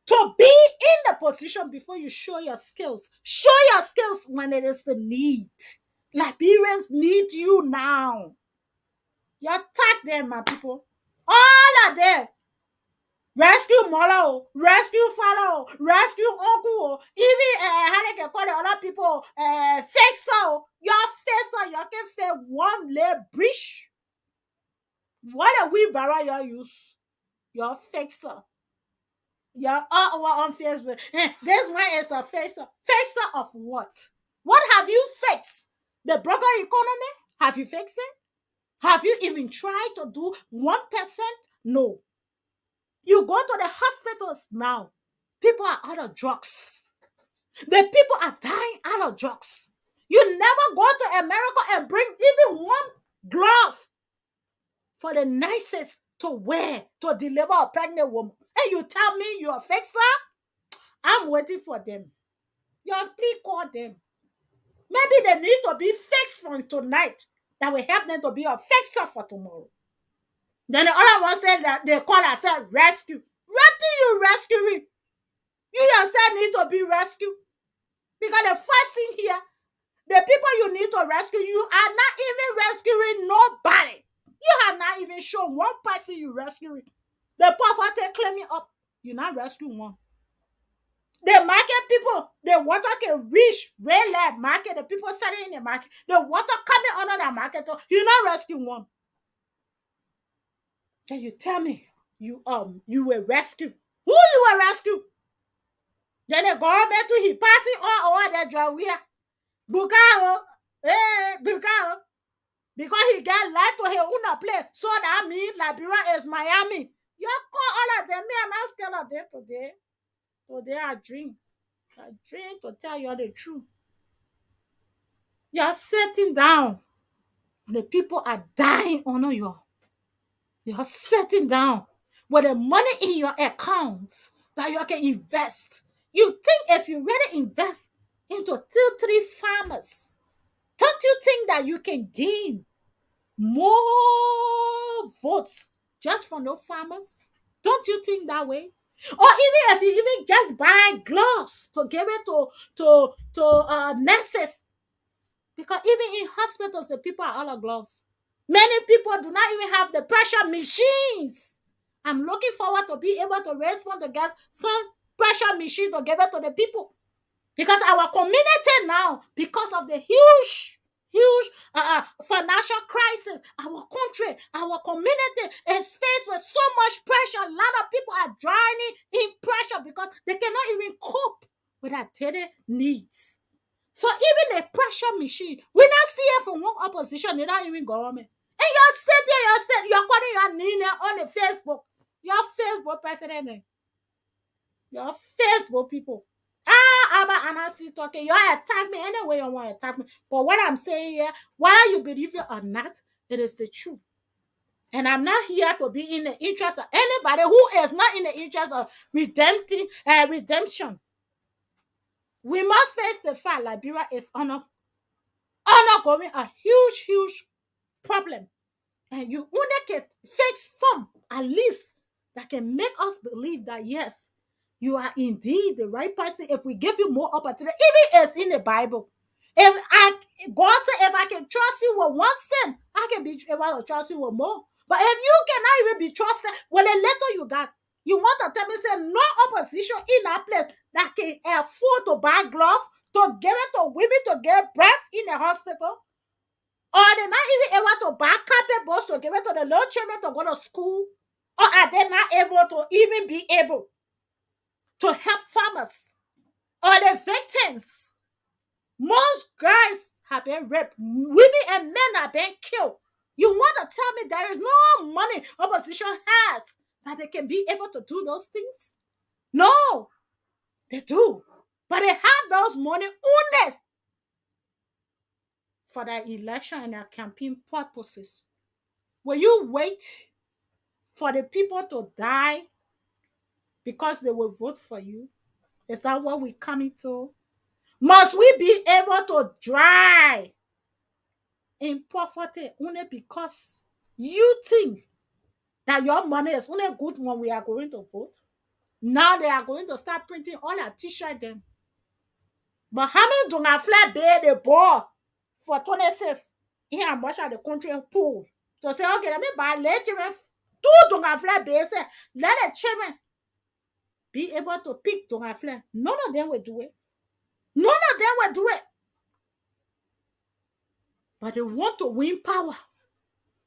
S1: to be in the position before you show your skills. Show your skills when it is the need. Liberians need you now. You attack them, my people. All of them. Rescue mother, rescue father, rescue uncle, even how they can call the other people, fixer. Your fixer, you can fix one leg bridge. What a wheelbarrow you use? Your fixer. You're all over on Facebook. This one is a fixer. Fixer of what? What have you fixed? The broken economy? Have you fixed it? Have you even tried to do 1%? No. You go to the hospitals now. People are out of drugs. The people are dying out of drugs. You never go to America and bring even one glove for the nurses to wear to deliver a pregnant woman. And you tell me you're a fixer? I'm waiting for them. Please call them. Maybe they need to be fixed from tonight. That will help them to be a fixer for tomorrow. Then the other one said that they call ourselves rescue. What do you rescuing? You yourself need to be rescued. Because the first thing here, the people you need to rescue, you are not even rescuing nobody. You have not even shown one person you rescuing. The poverty claiming up, you're not rescuing one. The market people, the water can reach red light market, the people selling in the market, the water coming under the market, you're not rescuing one. Then you tell me you will rescue. Who you will rescue? Then the government to he passing on over the job here. Bukao, Bukao. Because he got light to his own place. So that means Liberia is Miami. You call all of them. Me, I'm not scared of them today. Today I dream. I dream to tell you the truth. You're sitting down. The people are dying on you. You're sitting down with the money in your account that you can invest. You think if you really invest into 2-3 farmers, don't you think that you can gain more votes just from those farmers? Don't you think that way? Or even if you even just buy gloves to give it to nurses, because even in hospitals the people are out of gloves. Many people do not even have the pressure machines. I'm looking forward to be able to raise funds to get some pressure machine to give it to the people. Because our community now, because of the huge financial crisis, our country, our community is faced with so much pressure. A lot of people are drowning in pressure because they cannot even cope with their daily needs. So even a pressure machine, we not see it from one opposition, they not even government. And you're calling your name on the Facebook. Your Facebook president, your Facebook people. Abba Anasi talking, you attack me any way you want to attack me. But what I'm saying here, whether you believe it or not, it is the truth. And I'm not here to be in the interest of anybody who is not in the interest of redemption. We must face the fact Liberia is undergoing a huge problem. And you only can fix some, at least, that can make us believe that yes, you are indeed the right person if we give you more opportunity. Even as in the Bible. God said, if I can trust you with one sin, I can be able to trust you with more. But if you cannot even be trusted with a little you got, you want to tell me, say, no opposition in that place that can afford to buy gloves, to give it to women to get breath in the hospital, or they're not even able to buy carpet boards to give it to the little children to go to school, or are they not able to even be able to help farmers or the victims? Most guys have been raped, women and men have been killed. You want to tell me there is no money opposition has that they can be able to do those things? No, they do. But they have those money only for their election and their campaign purposes. Will you wait for the people to die because they will vote for you? Is that what we're coming to? Must we be able to die in poverty only because you think that your money is only good when we are going to vote? Now they are going to start printing all our t-shirt them. But how many do not fly bear the ball for 26 here and much of the country pool? To say, okay, let me buy let children two do not fly bear, say, let the children be able to pick to fly. None of them will do it. None of them will do it. But they want to win power.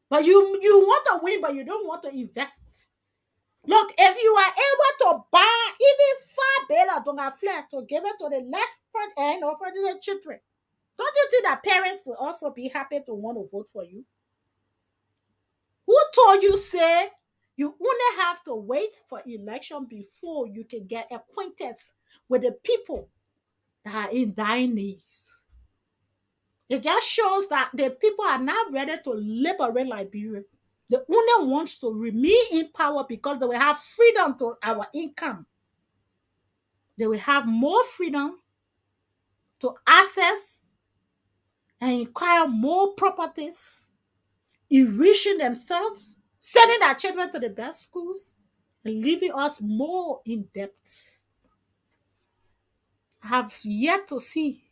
S1: But you want to win, but you don't want to invest. Look, if you are able to buy even $5 to give it to the left front end or for the children, don't you think that parents will also be happy to want to vote for you? Who told you, say, you only have to wait for election before you can get acquainted with the people that are in dying needs? It just shows that the people are not ready to liberate Liberia. They only want to remain in power because they will have freedom to our income. They will have more freedom to access and acquire more properties, enriching themselves, sending their children to the best schools, and leaving us more in debt. I have yet to see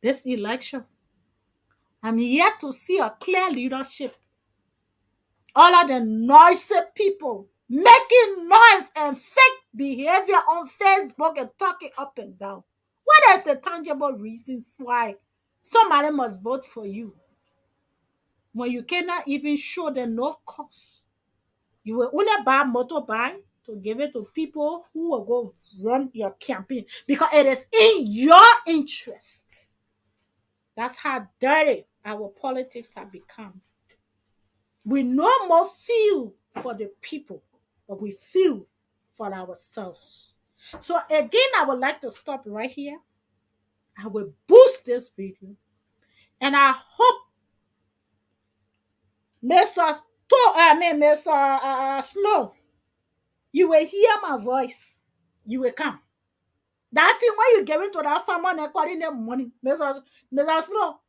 S1: this election. I'm yet to see a clear leadership. All of the noisy people making noise and fake behavior on Facebook and talking up and down. What is the tangible reasons why somebody must vote for you when you cannot even show them no cause? You will only buy motorbike to give it to people who will go run your campaign because it is in your interest. That's how dirty our politics have become. We no more feel for the people, but we feel for ourselves. So again, I would like to stop right here. I will boost this video, and I hope Mr. Snow, you will hear my voice. You will come. That thing when you give it to that farmer and calling them money, Mr. Snow.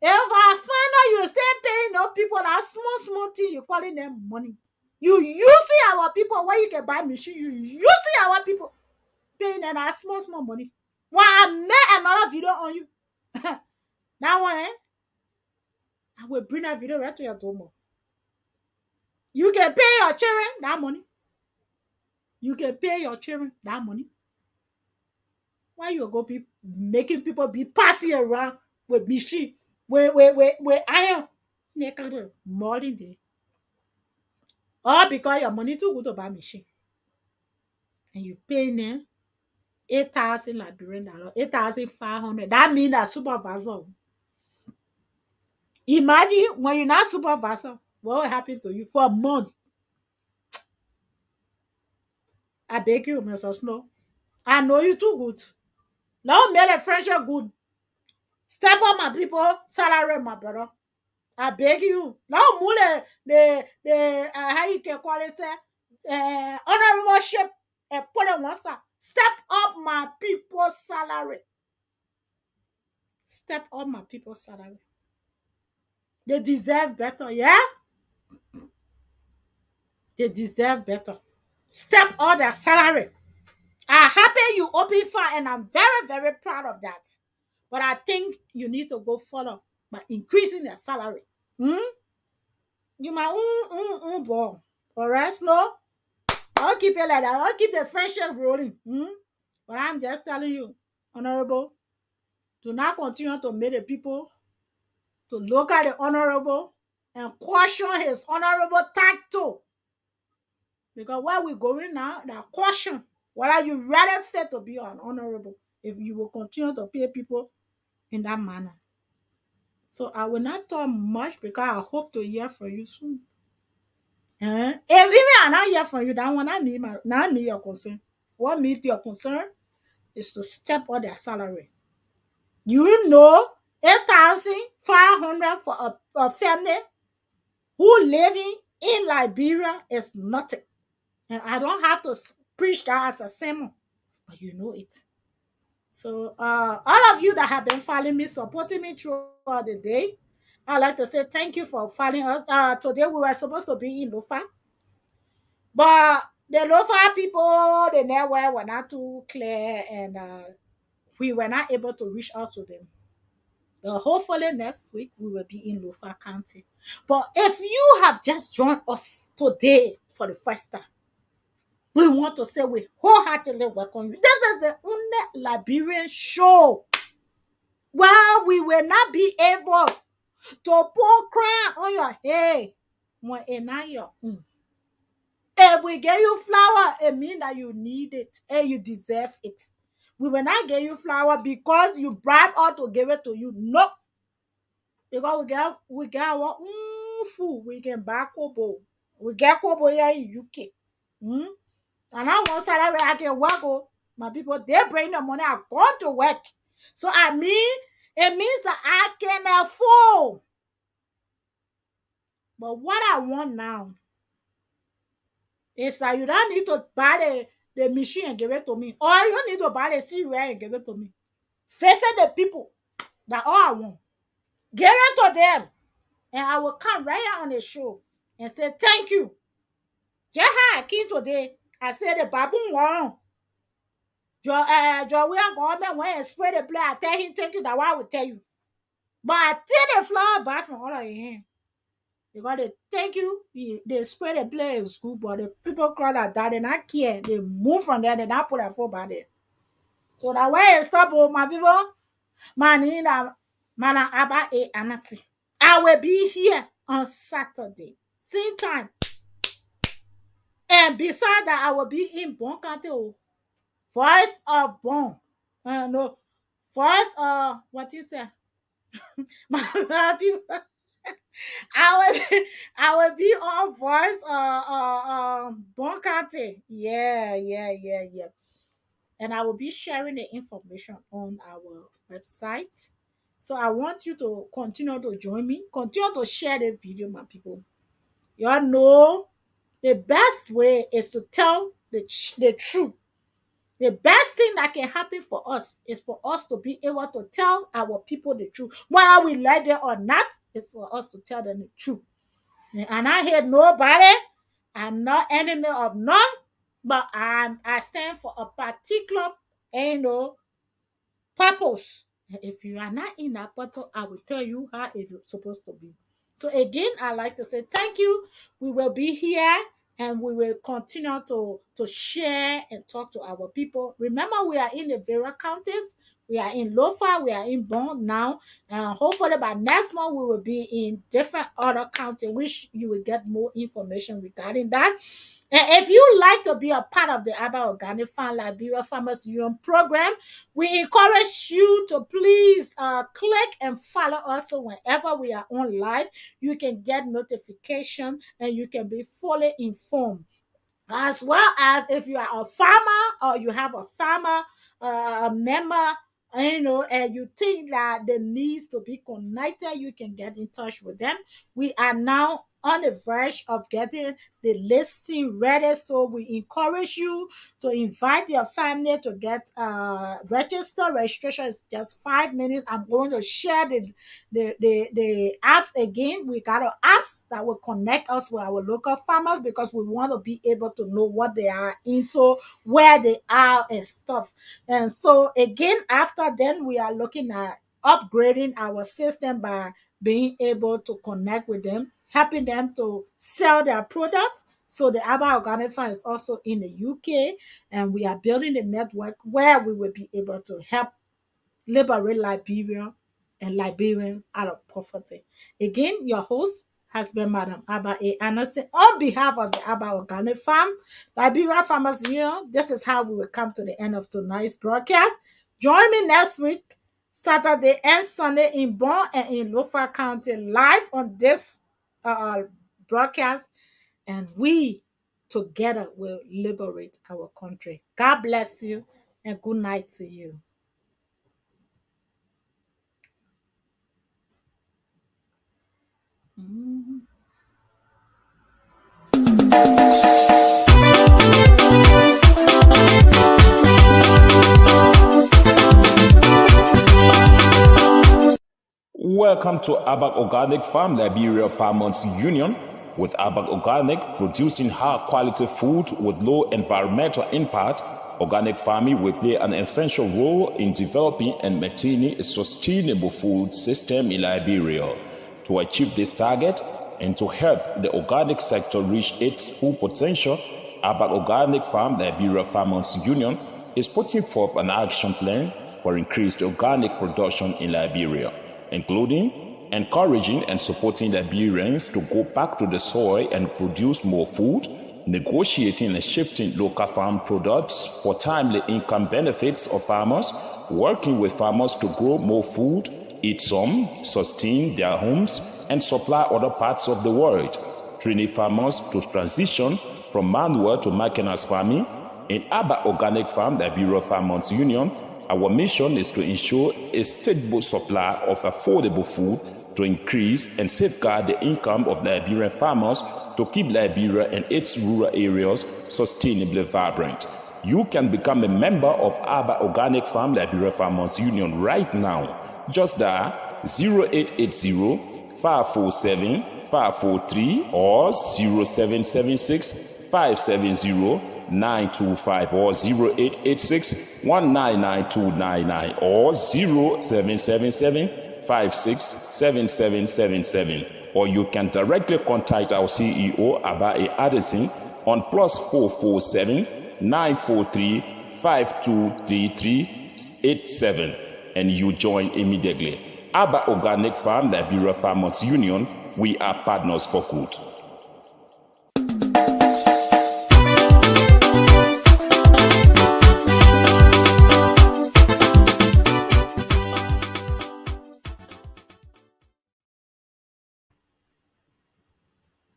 S1: If I find out you still paying no people that small thing, you calling them money. You using our people where you can buy machine. You using our people paying them that small money. Well, I made another video on you. That one, I will bring that video right to your door. You can pay your children that money. You can pay your children that money. Why you go making people be passing around with machine, with iron. Make it more than day. All because your money too good to buy machine. And you pay them 8,000 Liberian dollars, 8,500. That means that supervisor. Imagine when you're not supervisor, what will happen to you for a month? I beg you, Mr. Snow. I know you too good. Now make the friendship good. Step up my people, salary, my brother. I beg you. Now move the how you can call it honorable ship and put it one side. Step up my people's salary. Step up my people's salary. They deserve better, yeah? They deserve better. Step up their salary. I'm happy you open fire, and I'm very, very proud of that. But I think you need to go further by increasing their salary. Hmm? You might boy. All right, no? I'll keep it like that. I'll keep the friendship rolling. Hmm? But I'm just telling you, honorable, do not continue to make the people to look at the honorable and question his honorable title. Because where we're going now, that question, whether you rather fit to be an honorable if you will continue to pay people in that manner. So I will not talk much because I hope to hear from you soon. If even I not hear from you, that one not me your concern. What meet your concern is to step on their salary. You know, 8,500 for a family who living in Liberia is nothing. And I don't have to preach that as a sermon, but you know it. So all of you that have been following me, supporting me throughout the day, I'd like to say thank you for following us. Today we were supposed to be in Lofa, but the Lofa people, the network were not too clear, and we were not able to reach out to them. Hopefully next week we will be in Lofa County. But if you have just joined us today for the first time, we want to say we wholeheartedly welcome you. This is the only Liberian show where we will not be able to pour crown on your head when it's not your own. If we give you flower, it means that you need it and you deserve it. We will not give you flower because you bribe us to give it to you. No. Because we get our own food. We can buy kobo. We get kobo here in UK. Hmm? And I want salary I can work. Oh, my people, they bring the money. I go to work. So it means that I can afford. But what I want now is that you don't need to buy the machine and give it to me. Or you don't need to buy the cereal and give it to me. Face the people. That's all I want. Give it to them. And I will come right here on the show and say thank you. Just how I came today, I said the baboon wrong. We are government went and spray the blood. I tell him thank you. That's why I will tell you. But I take the flower back from all of your hand. Because they thank you, they spray the blood in school, but the people cry that they not care. They move from there, they not put their foot back there. So that way it stop, oh, my people. Manina, mana aba e anasi. I will be here on Saturday, same time. And beside that, I will be in Bon County, Voice of Bon. No, Voice of, what you say? My people, I will be on Voice Bon County. Yeah. And I will be sharing the information on our website. So I want you to continue to join me. Continue to share the video, my people. You all know the best way is to tell the truth. The best thing that can happen for us is for us to be able to tell our people the truth. Whether we like it or not, it's for us to tell them the truth. And I hate nobody. I'm not enemy of none, but I stand for a particular, purpose. If you are not in that purpose, I will tell you how it's supposed to be. So again, I like to say thank you. We will be here and we will continue to share and talk to our people. Remember, we are in the various counties. We are in Lofa, we are in Bon now, and hopefully by next month we will be in different other county, which you will get more information regarding that. And if you like to be a part of the Abba Organic Farm Liberia Farmers Union program, we encourage you to please click and follow us, so whenever we are on live, you can get notification and you can be fully informed, as well as if you are a farmer or you have a farmer member, and you think that they needs to be connected, you can get in touch with them. We are now on the verge of getting the listing ready, so we encourage you to invite your family to get registered. Registration is just 5 minutes. I'm going to share the apps again. We got our apps that will connect us with our local farmers, because we want to be able to know what they are into, where they are and stuff. And so again, after then, we are looking at upgrading our system by being able to connect with them, helping them to sell their products. So the Abba Organic Farm is also in the UK, and we are building a network where we will be able to help liberate Liberia and Liberians out of poverty. Again, your host has been Madam Abba A. Anderson on behalf of the Abba Organic Farm, Liberia Farmers Union. This is how we will come to the end of tonight's broadcast. Join me next week, Saturday and Sunday, in Bon and in Lofa County, live on this broadcast, and we together will liberate our country. God bless you and good night to you.
S2: Welcome to Abak Organic Farm Liberia Farmers Union, with Abak Organic producing high quality food with low environmental impact. Organic farming will play an essential role in developing and maintaining a sustainable food system in Liberia. To achieve this target and to help the organic sector reach its full potential, Abak Organic Farm Liberia Farmers Union is putting forth an action plan for increased organic production in Liberia, including encouraging and supporting Liberians to go back to the soil and produce more food, negotiating and shifting local farm products for timely income benefits of farmers, working with farmers to grow more food, eat some, sustain their homes, and supply other parts of the world, training farmers to transition from manual to mechanized farming. In Abba Organic Farm Liberia Farmers Union, our mission is to ensure a stable supply of affordable food to increase and safeguard the income of Liberian farmers to keep Liberia and its rural areas sustainably vibrant. You can become a member of Abba Organic Farm Liberia Farmers Union right now. Just dial 0880-547-543 or 0776-570-925 or 0886-199299 or 0777-567777, or you can directly contact our CEO Abba A. Addison on +447 943 523387, and you join immediately. Abba Organic Farm Liberia Farmers Union, we are partners for good.